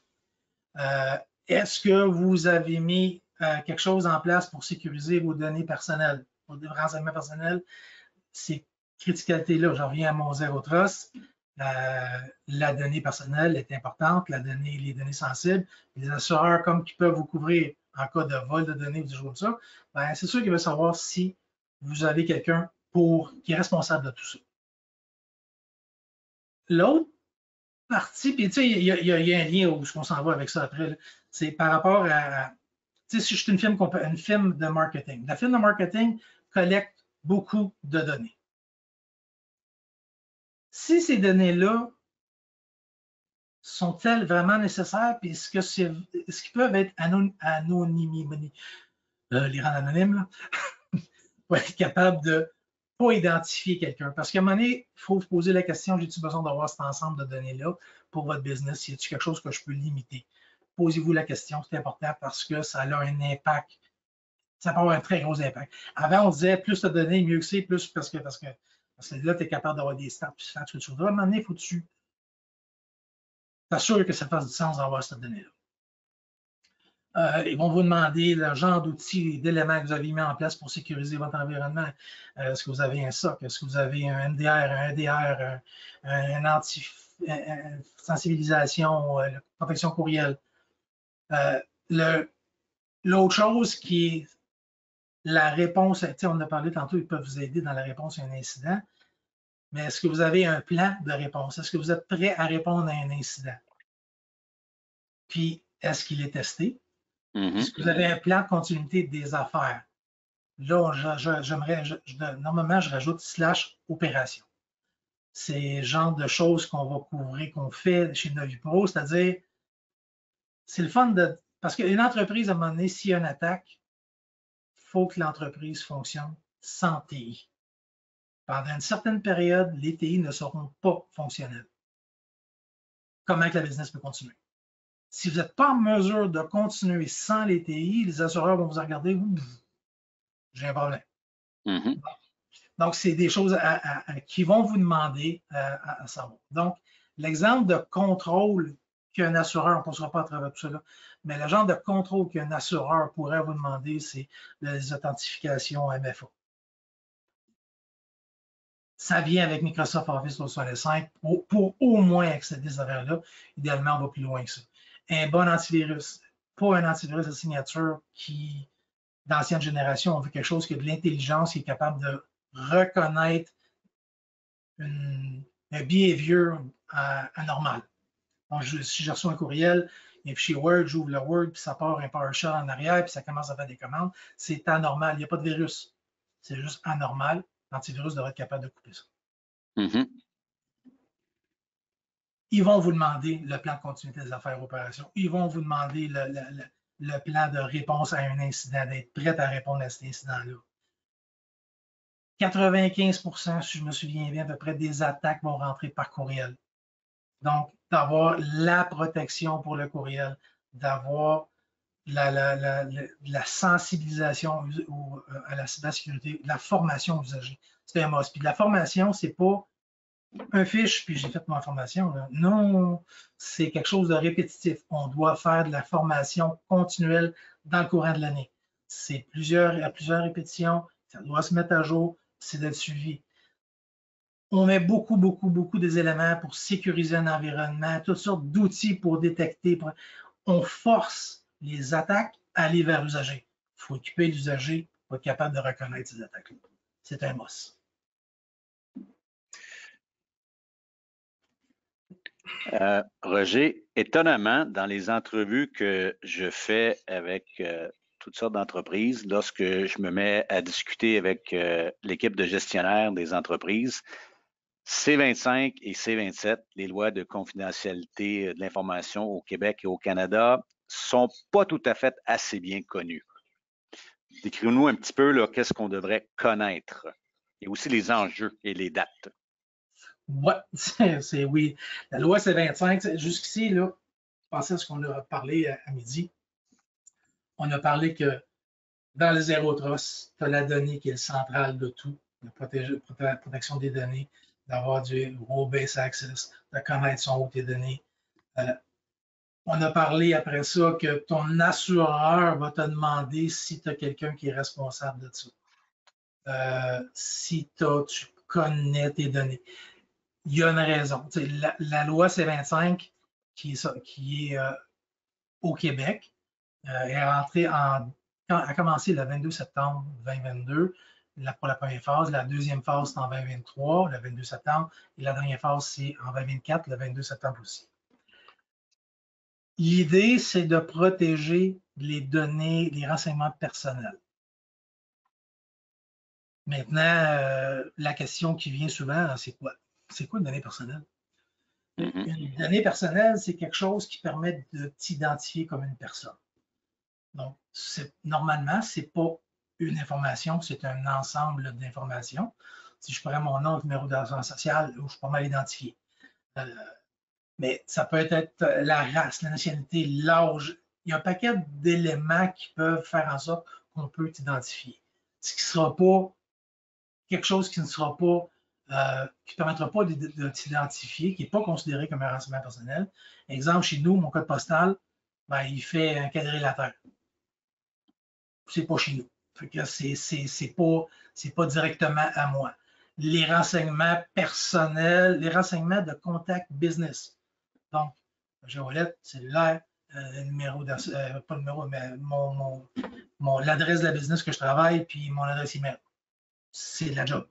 Est-ce que vous avez mis quelque chose en place pour sécuriser vos données personnelles? Vos renseignements personnels, c'est criticalité-là, j'en reviens à mon Zero Trust. La donnée personnelle est importante, les données sensibles. Les assureurs, comme qui peuvent vous couvrir en cas de vol de données ou des choses comme ça, ben, c'est sûr qu'ils veulent savoir si vous avez quelqu'un qui est responsable de tout ça. L'autre partie, puis tu sais, il y a un lien où on s'en va avec ça après, c'est par rapport à, tu sais, si je suis une firme de marketing. La firme de marketing collecte beaucoup de données. Si ces données-là sont-elles vraiment nécessaires, puis est-ce qu'ils peuvent être anonymes, les rendre anonymes, pour être capable de ne pas identifier quelqu'un? Parce qu'à un moment donné, il faut vous poser la question, j'ai-tu besoin d'avoir cet ensemble de données-là pour votre business? Y a-t-il quelque chose que je peux limiter? Posez-vous la question, c'est important parce que ça a un impact. Ça peut avoir un très gros impact. Avant, on disait plus de données, mieux que c'est, plus parce que là, tu es capable d'avoir des stats, puis faire tout ça. À un moment donné, il faut que tu t'assures que ça fasse du sens d'avoir cette donnée-là. Ils vont vous demander le genre d'outils, d'éléments que vous avez mis en place pour sécuriser votre environnement. Est-ce que vous avez un SOC? Est-ce que vous avez un MDR, un EDR, un anti-sensibilisation, protection courriel? L'autre chose qui est la réponse, on en a parlé tantôt, ils peuvent vous aider dans la réponse à un incident, mais est-ce que vous avez un plan de réponse? Est-ce que vous êtes prêt à répondre à un incident? Puis, est-ce qu'il est testé? Est-ce que vous avez un plan de continuité des affaires? Là, normalement, je rajoute / opération. C'est le genre de choses qu'on va couvrir, qu'on fait chez Novipro, c'est-à-dire, c'est le fun parce qu'une entreprise, à un moment donné, s'il y a une attaque, il faut que l'entreprise fonctionne sans TI. Pendant une certaine période, les TI ne seront pas fonctionnels. Comment que la business peut continuer? Si vous n'êtes pas en mesure de continuer sans les TI, les assureurs vont vous regarder, j'ai un problème. Donc, c'est des choses qui vont vous demander à savoir. Donc, l'exemple de contrôle qu'un assureur, on ne passera pas à travers tout ça, mais le genre de contrôle qu'un assureur pourrait vous demander, c'est les authentifications MFA. Ça vient avec Microsoft Office 365 pour au moins accéder à ces affaires-là. Idéalement, on va plus loin que ça. Un bon antivirus, pas un antivirus de signature qui, d'ancienne génération, on veut quelque chose qui a de l'intelligence, qui est capable de reconnaître un behavior anormal. Donc, si je reçois un courriel, un fichier Word, j'ouvre le Word, puis ça part un PowerShell en arrière, puis ça commence à faire des commandes, c'est anormal. Il n'y a pas de virus. C'est juste anormal. L'antivirus devrait être capable de couper ça. Ils vont vous demander le plan de continuité des affaires et opérations. Ils vont vous demander le plan de réponse à un incident, d'être prêt à répondre à cet incident-là. 95%, si je me souviens bien, à peu près des attaques vont rentrer par courriel. Donc, d'avoir la protection pour le courriel, d'avoir la sensibilisation à la cybersécurité, la formation aux usagers. C'est un must. Puis la formation, c'est pas un fiche, puis j'ai fait ma formation. Là. Non, c'est quelque chose de répétitif. On doit faire de la formation continuelle dans le courant de l'année. C'est plusieurs répétitions, ça doit se mettre à jour, c'est d'être suivi. On met beaucoup des éléments pour sécuriser un environnement, toutes sortes d'outils pour détecter. On force les attaques à aller vers l'usager. Il faut équiper l'usager pour être capable de reconnaître ces attaques-là. C'est un must. Roger, étonnamment, dans les entrevues que je fais avec toutes sortes d'entreprises, lorsque je me mets à discuter avec l'équipe de gestionnaires des entreprises, C25 et C27, les lois de confidentialité de l'information au Québec et au Canada, sont pas tout à fait assez bien connues. Décrivez-nous un petit peu qu'est-ce qu'on devrait connaître et aussi les enjeux et les dates. Oui, oui. La loi C25, jusqu'ici, là, pensez à ce qu'on a parlé à midi. On a parlé que dans le Zero Trust, tu as la donnée qui est le central de tout, la protection des données, d'avoir du role-based access, de connaître son haut tes données. On a parlé après ça que ton assureur va te demander si tu as quelqu'un qui est responsable de ça. Si tu connaît tes données. Il y a une raison. La loi C25 qui est au Québec est rentrée a commencé le 22 septembre 2022 pour la première phase. La deuxième phase, c'est en 2023, le 22 septembre. Et la dernière phase, c'est en 2024, le 22 septembre aussi. L'idée, c'est de protéger les données, les renseignements personnels. Maintenant, la question qui vient souvent, c'est quoi? C'est quoi une donnée personnelle? Une donnée personnelle, c'est quelque chose qui permet de t'identifier comme une personne. Donc, normalement, ce n'est pas une information, c'est un ensemble d'informations. Si je prends mon nom, le numéro d'assurance sociale, je suis pas mal identifié. Mais ça peut être la race, la nationalité, l'âge. Il y a un paquet d'éléments qui peuvent faire en sorte qu'on peut t'identifier. Ce qui ne sera pas quelque chose qui ne sera pas, qui ne permettra pas de t'identifier, qui n'est pas considéré comme un renseignement personnel. Exemple, chez nous, mon code postal, ben, il fait un quadrilatère. C'est pas chez nous. C'est pas directement à moi. Les renseignements personnels, les renseignements de contact business. Donc, Géolette, cellulaire, numéro pas le numéro, mais l'adresse de la business que je travaille, puis mon adresse email. C'est de la job.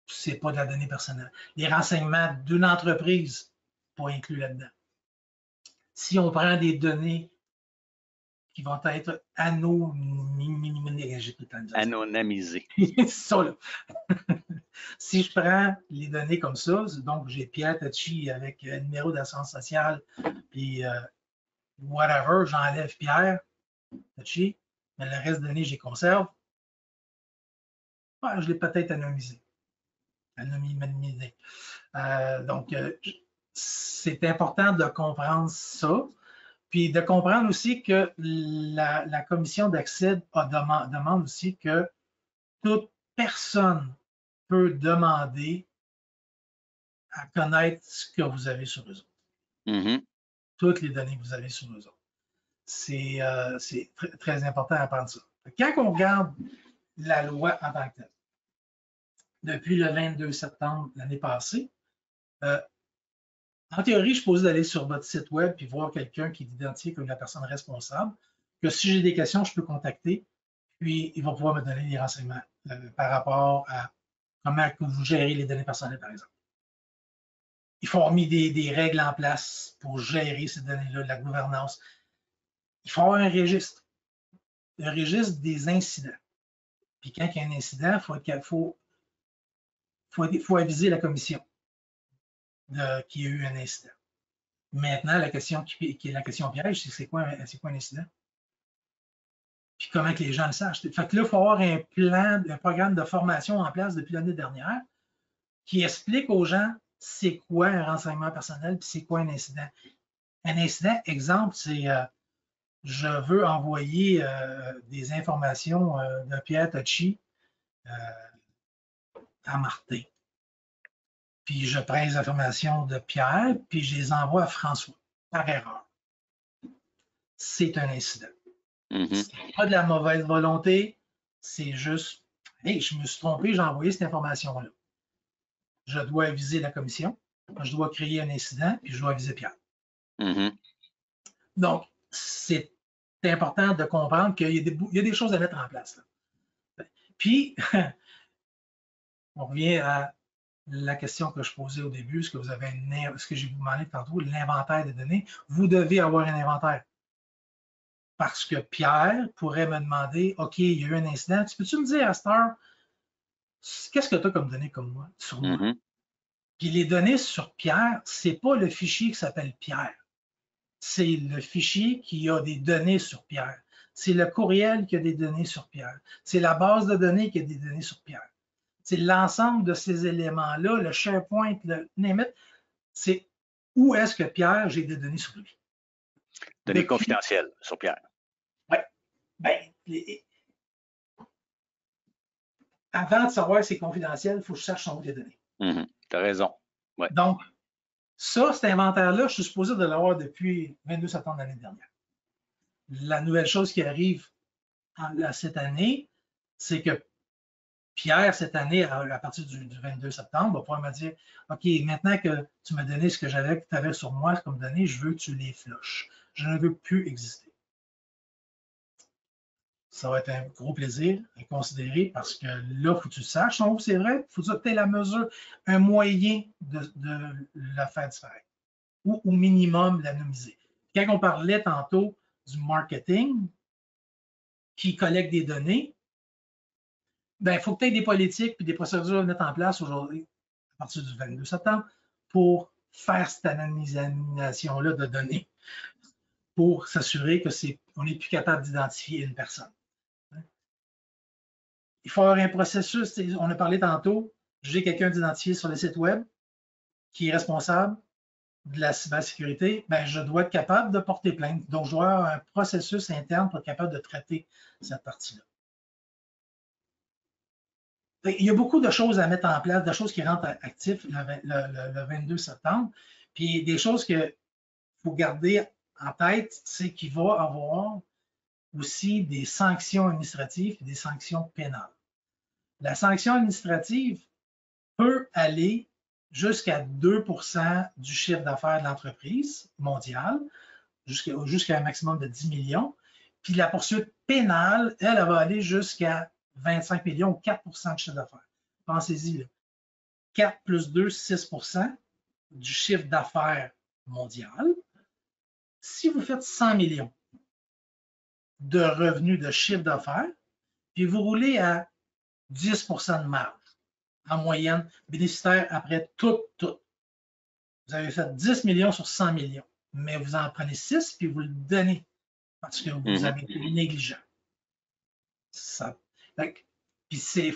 C'est pas de la donnée personnelle. Les renseignements d'une entreprise, pas inclus là-dedans. Si on prend des données qui vont être anonymisées. Ça, là. Si je prends les données comme ça, donc j'ai Pierre Tachi avec le numéro d'assurance sociale, puis whatever, j'enlève Pierre Tachi, mais le reste des données, je les conserve. Ouais, je l'ai peut-être anonymisé. Donc, c'est important de comprendre ça. Puis de comprendre aussi que la commission d'accès demande aussi que toute personne peut demander à connaître ce que vous avez sur eux autres. Toutes les données que vous avez sur eux autres. C'est très important à prendre ça. Quand on regarde la loi en tant que telle, depuis le 22 septembre l'année passée, en théorie, je suis supposé d'aller sur votre site web et voir quelqu'un qui est identifié comme la personne responsable, que si j'ai des questions, je peux contacter, puis il va pouvoir me donner des renseignements par rapport à comment vous gérez les données personnelles, par exemple. Il faut avoir mis des règles en place pour gérer ces données-là, de la gouvernance. Il faut avoir un registre des incidents. Puis quand il y a un incident, il faut aviser la commission qu'il y a eu un incident. Maintenant, la question qui est la question piège, c'est quoi un incident? Puis comment que les gens le sachent. Fait que là, il faut avoir un programme de formation en place depuis l'année dernière qui explique aux gens c'est quoi un renseignement personnel puis c'est quoi un incident. Un incident, exemple, c'est je veux envoyer des informations de Pierre Tachi à Martin. Puis je prends les informations de Pierre, puis je les envoie à François, par erreur. C'est un incident. C'est pas de la mauvaise volonté, c'est juste, hey, je me suis trompé, j'ai envoyé cette information-là. Je dois aviser la commission, je dois créer un incident, puis je dois aviser Pierre. Donc, c'est important de comprendre qu'il y a des choses à mettre en place. Là. Puis, on revient à la question que je posais au début, ce que j'ai demandé tantôt, l'inventaire des données. Vous devez avoir un inventaire. Parce que Pierre pourrait me demander, OK, il y a eu un incident, peux-tu me dire à cette heure, qu'est-ce que tu as comme données comme moi, sur moi? Puis les données sur Pierre, ce n'est pas le fichier qui s'appelle Pierre. C'est le fichier qui a des données sur Pierre. C'est le courriel qui a des données sur Pierre. C'est la base de données qui a des données sur Pierre. C'est l'ensemble de ces éléments-là, le SharePoint, le name it, c'est où est-ce que Pierre, j'ai des données sur lui. Données confidentielles sur Pierre. Oui. Ben, avant de savoir si c'est confidentiel, il faut que je sache son des données. Tu as raison. Ouais. Donc, ça, cet inventaire-là, je suis supposé de l'avoir depuis 22 septembre l'année dernière. La nouvelle chose qui arrive cette année, c'est que Pierre, cette année, à partir du 22 septembre, va pouvoir me dire, OK, maintenant que tu m'as donné ce que tu avais sur moi comme données, je veux que tu les flushes. Je ne veux plus exister. Ça va être un gros plaisir à considérer parce que là, il faut que tu le saches. Non, c'est vrai, il faut que tu aies la mesure, un moyen de la faire disparaître ou au minimum l'anonymiser. Quand on parlait tantôt du marketing qui collecte des données, ben, il faut que tu aies des politiques et des procédures à mettre en place aujourd'hui, à partir du 22 septembre, pour faire cette anonymisation-là de données, pour s'assurer qu'on n'est plus capable d'identifier une personne. Il faut avoir un processus, on a parlé tantôt, j'ai quelqu'un d'identifié sur le site web qui est responsable de la cybersécurité, ben, je dois être capable de porter plainte. Donc, je dois avoir un processus interne pour être capable de traiter cette partie-là. Il y a beaucoup de choses à mettre en place, de choses qui rentrent actifs le 22 septembre. Puis des choses qu'il faut garder en tête, c'est qu'il va y avoir aussi des sanctions administratives et des sanctions pénales. La sanction administrative peut aller jusqu'à 2% du chiffre d'affaires de l'entreprise mondiale, jusqu'à un maximum de 10 millions. Puis la poursuite pénale, elle va aller jusqu'à 25 millions ou 4% de chiffre d'affaires. Pensez-y, 4 plus 2, 6% du chiffre d'affaires mondial. Si vous faites 100 millions de revenus de chiffre d'affaires, puis vous roulez à 10% de marge, en moyenne, bénéficiaire après tout. Vous avez fait 10 millions sur 100 millions, mais vous en prenez 6 puis vous le donnez parce que vous avez été négligent. Puis c'est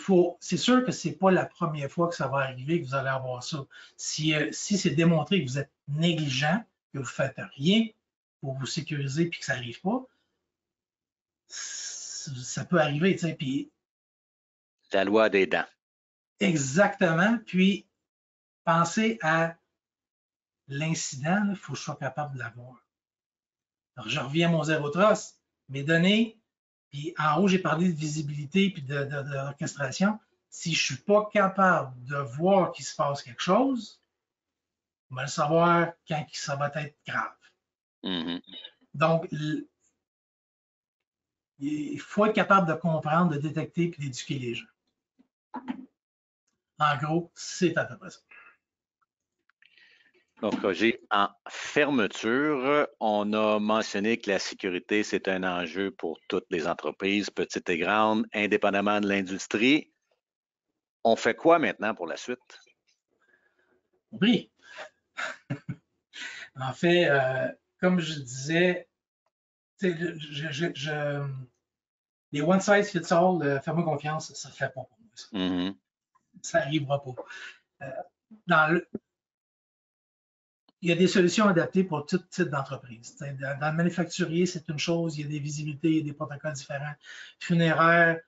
sûr que ce n'est pas la première fois que ça va arriver que vous allez avoir ça. Si c'est démontré que vous êtes négligent, que vous ne faites rien pour vous sécuriser puis que ça n'arrive pas, ça peut arriver. Puis, la loi des dents. Exactement. Puis, pensez à l'incident, il faut que je sois capable de l'avoir. Alors, je reviens à mon zéro trust. Mes données, puis en haut, j'ai parlé de visibilité puis d'orchestration. Si je ne suis pas capable de voir qu'il se passe quelque chose, on va le savoir quand ça va être grave. Donc, il faut être capable de comprendre, de détecter et d'éduquer les gens. En gros, c'est à peu près ça. Donc, Roger, en fermeture, on a mentionné que la sécurité, c'est un enjeu pour toutes les entreprises, petites et grandes, indépendamment de l'industrie. On fait quoi maintenant pour la suite? Oui. En fait, comme je disais, les one size fits all, fais-moi confiance, ça ne fait pas pour moi. Ça n'arrivera pas. Il y a des solutions adaptées pour tout type d'entreprise. Dans le manufacturier, c'est une chose, il y a des visibilités, il y a des protocoles différents. Funéraire,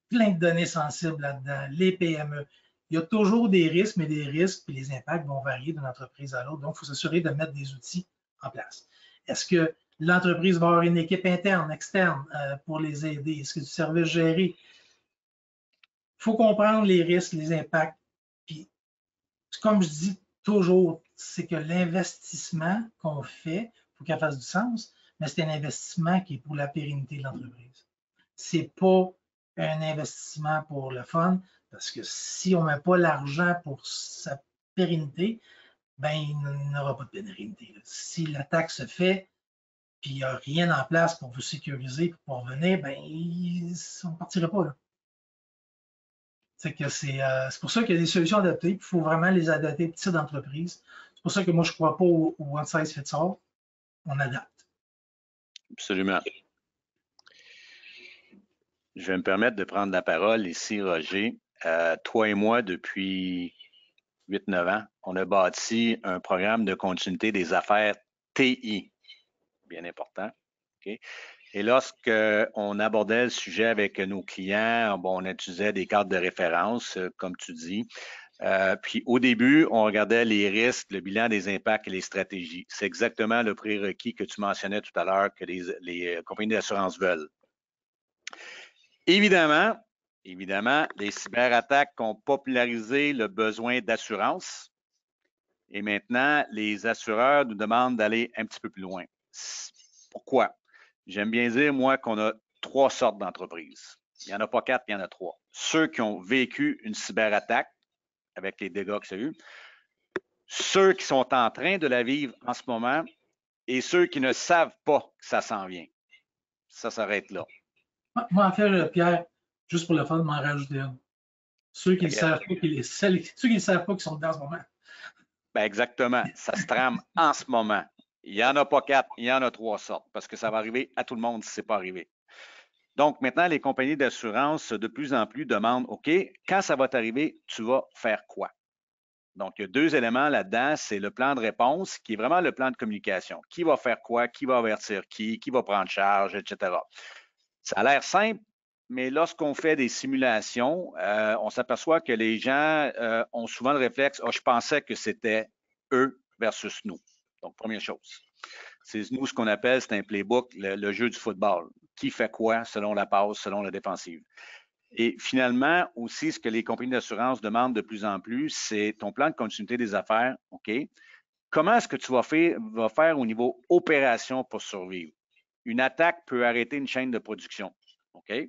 plein de données sensibles là-dedans, les PME. Il y a toujours des risques, mais les risques et les impacts vont varier d'une entreprise à l'autre. Donc, il faut s'assurer de mettre des outils en place. Est-ce que l'entreprise va avoir une équipe interne, externe pour les aider? Est-ce que du service géré? Il faut comprendre les risques, les impacts. Puis, comme je dis toujours, c'est que l'investissement qu'on fait, il faut qu'il fasse du sens, mais c'est un investissement qui est pour la pérennité de l'entreprise. Ce n'est pas un investissement pour le fun, parce que si on ne met pas l'argent pour sa pérennité, ben, il n'aura pas de pérennité. Si l'attaque se fait, puis il n'y a rien en place pour vous sécuriser, pour revenir, ben, on ne partirait pas. Là. C'est pour ça qu'il y a des solutions adaptées, il faut vraiment les adapter aux petites entreprises. C'est pour ça que moi, je ne crois pas au one size fits all. On adapte. Absolument. Je vais me permettre de prendre la parole ici, Roger. Toi et moi, depuis 8-9 ans, on a bâti un programme de continuité des affaires TI. Bien important. Okay. Et lorsqu'on abordait le sujet avec nos clients, on utilisait des cartes de référence, comme tu dis. Puis au début, on regardait les risques, le bilan des impacts et les stratégies. C'est exactement le prérequis que tu mentionnais tout à l'heure que les compagnies d'assurance veulent. Évidemment, Évidemment, les cyberattaques ont popularisé le besoin d'assurance. Et maintenant, les assureurs nous demandent d'aller un petit peu plus loin. Pourquoi? J'aime bien dire, moi, qu'on a 3 sortes d'entreprises. Il n'y en a pas 4, il y en a 3. Ceux qui ont vécu une cyberattaque avec les dégâts que ça a eu, ceux qui sont en train de la vivre en ce moment et ceux qui ne savent pas que ça s'en vient. Ça s'arrête là. Moi, en fait, Pierre, juste pour le fun, m'en rajouter un. Ceux qui ne savent pas, ceux qui ne savent pas qu'ils sont dedans en ce moment. Ben exactement. Ça se trame en ce moment. Il n'y en a pas 4, il y en a 3 sortes parce que ça va arriver à tout le monde si ce n'est pas arrivé. Donc, maintenant, les compagnies d'assurance de plus en plus demandent, OK, quand ça va t'arriver, tu vas faire quoi? Donc, il y a 2 éléments là-dedans. C'est le plan de réponse qui est vraiment le plan de communication. Qui va faire quoi? Qui va avertir qui va prendre charge, etc. Ça a l'air simple, mais lorsqu'on fait des simulations, on s'aperçoit que les gens ont souvent le réflexe, je pensais que c'était eux versus nous. Donc, première chose. C'est nous ce qu'on appelle, c'est un playbook, le jeu du football. Qui fait quoi selon la passe, selon la défensive. Et finalement, aussi, ce que les compagnies d'assurance demandent de plus en plus, c'est ton plan de continuité des affaires, OK? Comment est-ce que tu vas faire au niveau opération pour survivre? Une attaque peut arrêter une chaîne de production, OK? Je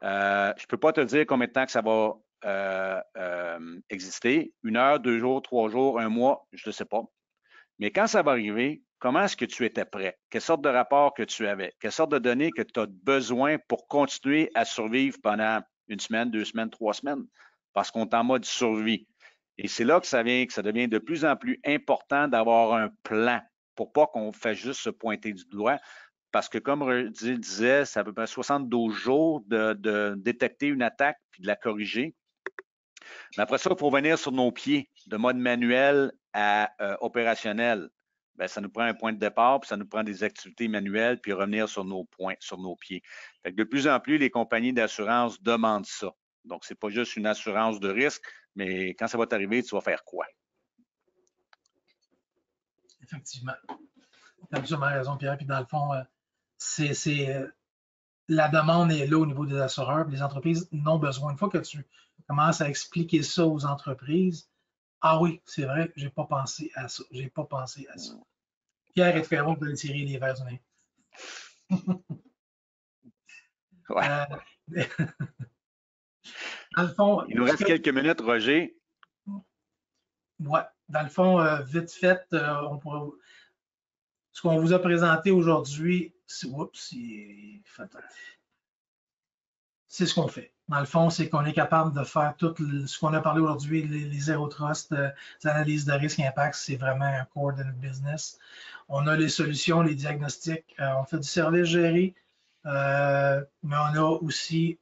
ne peux pas te dire combien de temps que ça va exister. 1 heure, 2 jours, 3 jours, 1 mois, je ne sais pas. Mais quand ça va arriver, comment est-ce que tu étais prêt? Quelle sorte de rapport que tu avais? Quelle sorte de données que tu as besoin pour continuer à survivre pendant 1 semaine, 2 semaines, 3 semaines? Parce qu'on est en mode survie. Et c'est là que ça devient de plus en plus important d'avoir un plan pour pas qu'on fasse juste se pointer du doigt. Parce que comme Rudy disait, ça peut près 72 jours de détecter une attaque puis de la corriger. Mais après ça, il faut venir sur nos pieds, de mode manuel à opérationnel. Bien, ça nous prend un point de départ, puis ça nous prend des activités manuelles, puis revenir sur nos points, sur nos pieds. Fait que de plus en plus, les compagnies d'assurance demandent ça. Donc, ce n'est pas juste une assurance de risque, mais quand ça va t'arriver, tu vas faire quoi? Effectivement. Tu as absolument raison, Pierre. Puis dans le fond, la demande est là au niveau des assureurs. Les entreprises n'ont besoin. Une fois que tu commences à expliquer ça aux entreprises, ah oui, c'est vrai, j'ai pas pensé à ça. J'ai pas pensé à ça. Pierre est Ferron de tirer les verres du nez. Ouais. Dans le fond, il nous reste quelques minutes, Roger. Ouais, dans le fond, vite fait, ce qu'on vous a présenté aujourd'hui, c'est ce qu'on fait. Dans le fond, c'est qu'on est capable de faire tout ce qu'on a parlé aujourd'hui, les zéro trust, les analyses de risque impact, c'est vraiment un core de notre business. On a les solutions, les diagnostics, on fait du service géré, mais on a aussi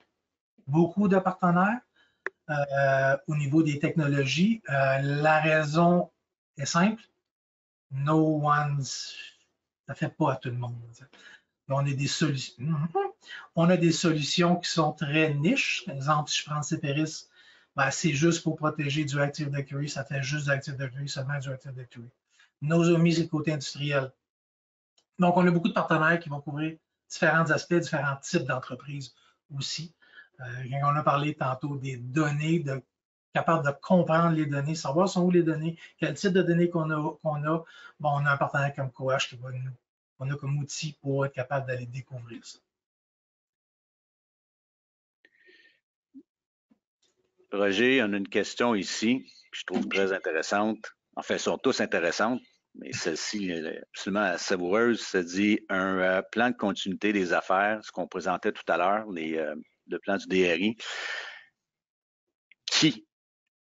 beaucoup de partenaires au niveau des technologies. La raison est simple. No one's, ça ne fait pas à tout le monde. On a des solutions. On a des solutions qui sont très niches. Par exemple, si je prends CPRIS, ben, c'est juste pour protéger du Active Directory, ça fait juste du Active Directory, seulement du Active Directory. Nozomi, c'est le côté industriel. Donc, on a beaucoup de partenaires qui vont couvrir différents aspects, différents types d'entreprises aussi. Quand on a parlé tantôt des données, capable de comprendre les données, savoir sont où les données, quel type de données qu'on a. Bon, on a un partenaire comme Coach qui va on a comme outil pour être capable d'aller découvrir ça. Roger, on a une question ici que je trouve très intéressante. En fait, elles sont tous intéressantes, mais celle-ci est absolument savoureuse. Ça dit un plan de continuité des affaires, ce qu'on présentait tout à l'heure, le plan du DRI.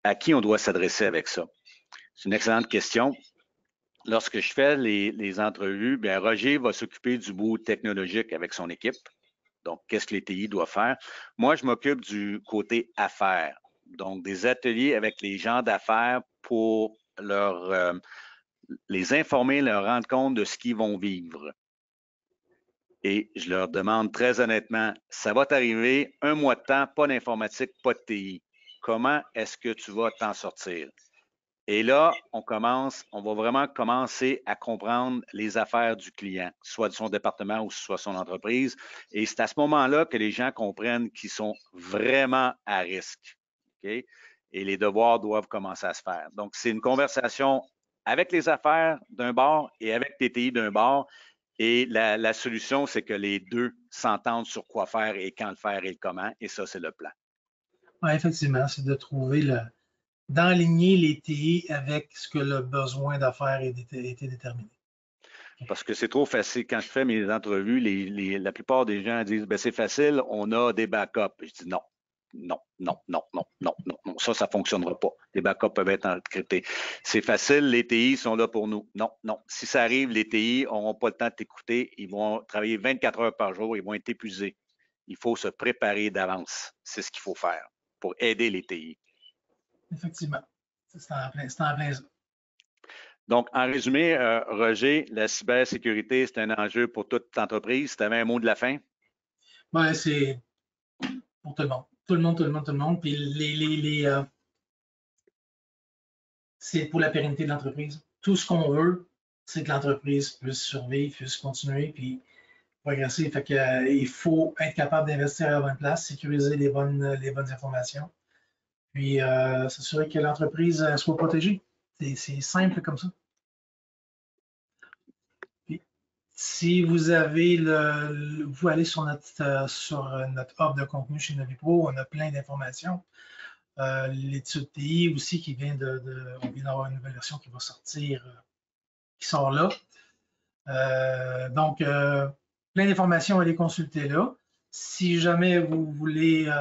À qui on doit s'adresser avec ça? C'est une excellente question. Lorsque je fais les entrevues, bien, Roger va s'occuper du bout technologique avec son équipe. Donc, qu'est-ce que les TI doivent faire? Moi, je m'occupe du côté affaires. Donc, des ateliers avec les gens d'affaires pour les informer, leur rendre compte de ce qu'ils vont vivre. Et je leur demande très honnêtement, ça va t'arriver 1 mois de temps, pas d'informatique, pas de TI. Comment est-ce que tu vas t'en sortir? Et là, on va vraiment commencer à comprendre les affaires du client, soit de son département ou soit son entreprise. Et c'est à ce moment-là que les gens comprennent qu'ils sont vraiment à risque. Okay? Et les devoirs doivent commencer à se faire. Donc, c'est une conversation avec les affaires d'un bord et avec TTI d'un bord. Et la solution, c'est que les deux s'entendent sur quoi faire et quand le faire et le comment. Et ça, c'est le plan. Oui, effectivement, c'est de trouver d'enligner les TI avec ce que le besoin d'affaires a été déterminé. Parce que c'est trop facile. Quand je fais mes entrevues, la plupart des gens disent ben, c'est facile, on a des backups. Je dis non. Non, non, non, non, non, non, non. Ça ne fonctionnera pas. Les backups peuvent être encryptés. C'est facile, les TI sont là pour nous. Non, non. Si ça arrive, les TI n'auront pas le temps de t'écouter. Ils vont travailler 24 heures par jour. Ils vont être épuisés. Il faut se préparer d'avance. C'est ce qu'il faut faire pour aider les TI. Effectivement. C'est en plein ça. Donc, en résumé, Roger, la cybersécurité, c'est un enjeu pour toute entreprise. Si tu avais un mot de la fin? Ben, c'est pour tout le monde. Tout le monde, tout le monde, tout le monde. Puis c'est pour la pérennité de l'entreprise. Tout ce qu'on veut, c'est que l'entreprise puisse survivre, puisse continuer, puis progresser. Fait que, il faut être capable d'investir à la bonne place, sécuriser les bonnes informations, puis s'assurer que l'entreprise soit protégée. C'est simple comme ça. Puis, si vous avez vous allez sur notre hub de contenu chez Novipro, on a plein d'informations. L'étude TI aussi qui vient on vient d'avoir une nouvelle version qui va sortir, qui sort là. Donc, plein d'informations à aller consulter là. Si jamais vous voulez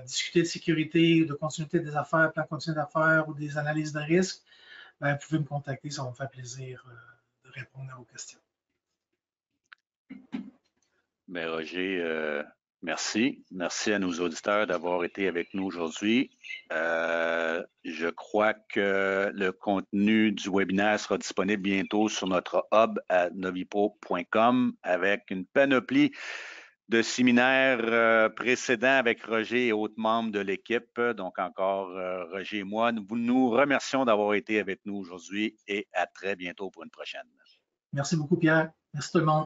discuter de sécurité, de continuité des affaires, plan continu d'affaires ou des analyses de risque, ben, vous pouvez me contacter, ça va me faire plaisir de répondre à vos questions. Bien, Roger, merci. Merci à nos auditeurs d'avoir été avec nous aujourd'hui. Je crois que le contenu du webinaire sera disponible bientôt sur notre hub à novipro.com avec une panoplie de séminaires précédents avec Roger et autres membres de l'équipe. Donc encore, Roger et moi, nous nous remercions d'avoir été avec nous aujourd'hui et à très bientôt pour une prochaine. Merci beaucoup, Pierre. Merci tout le monde.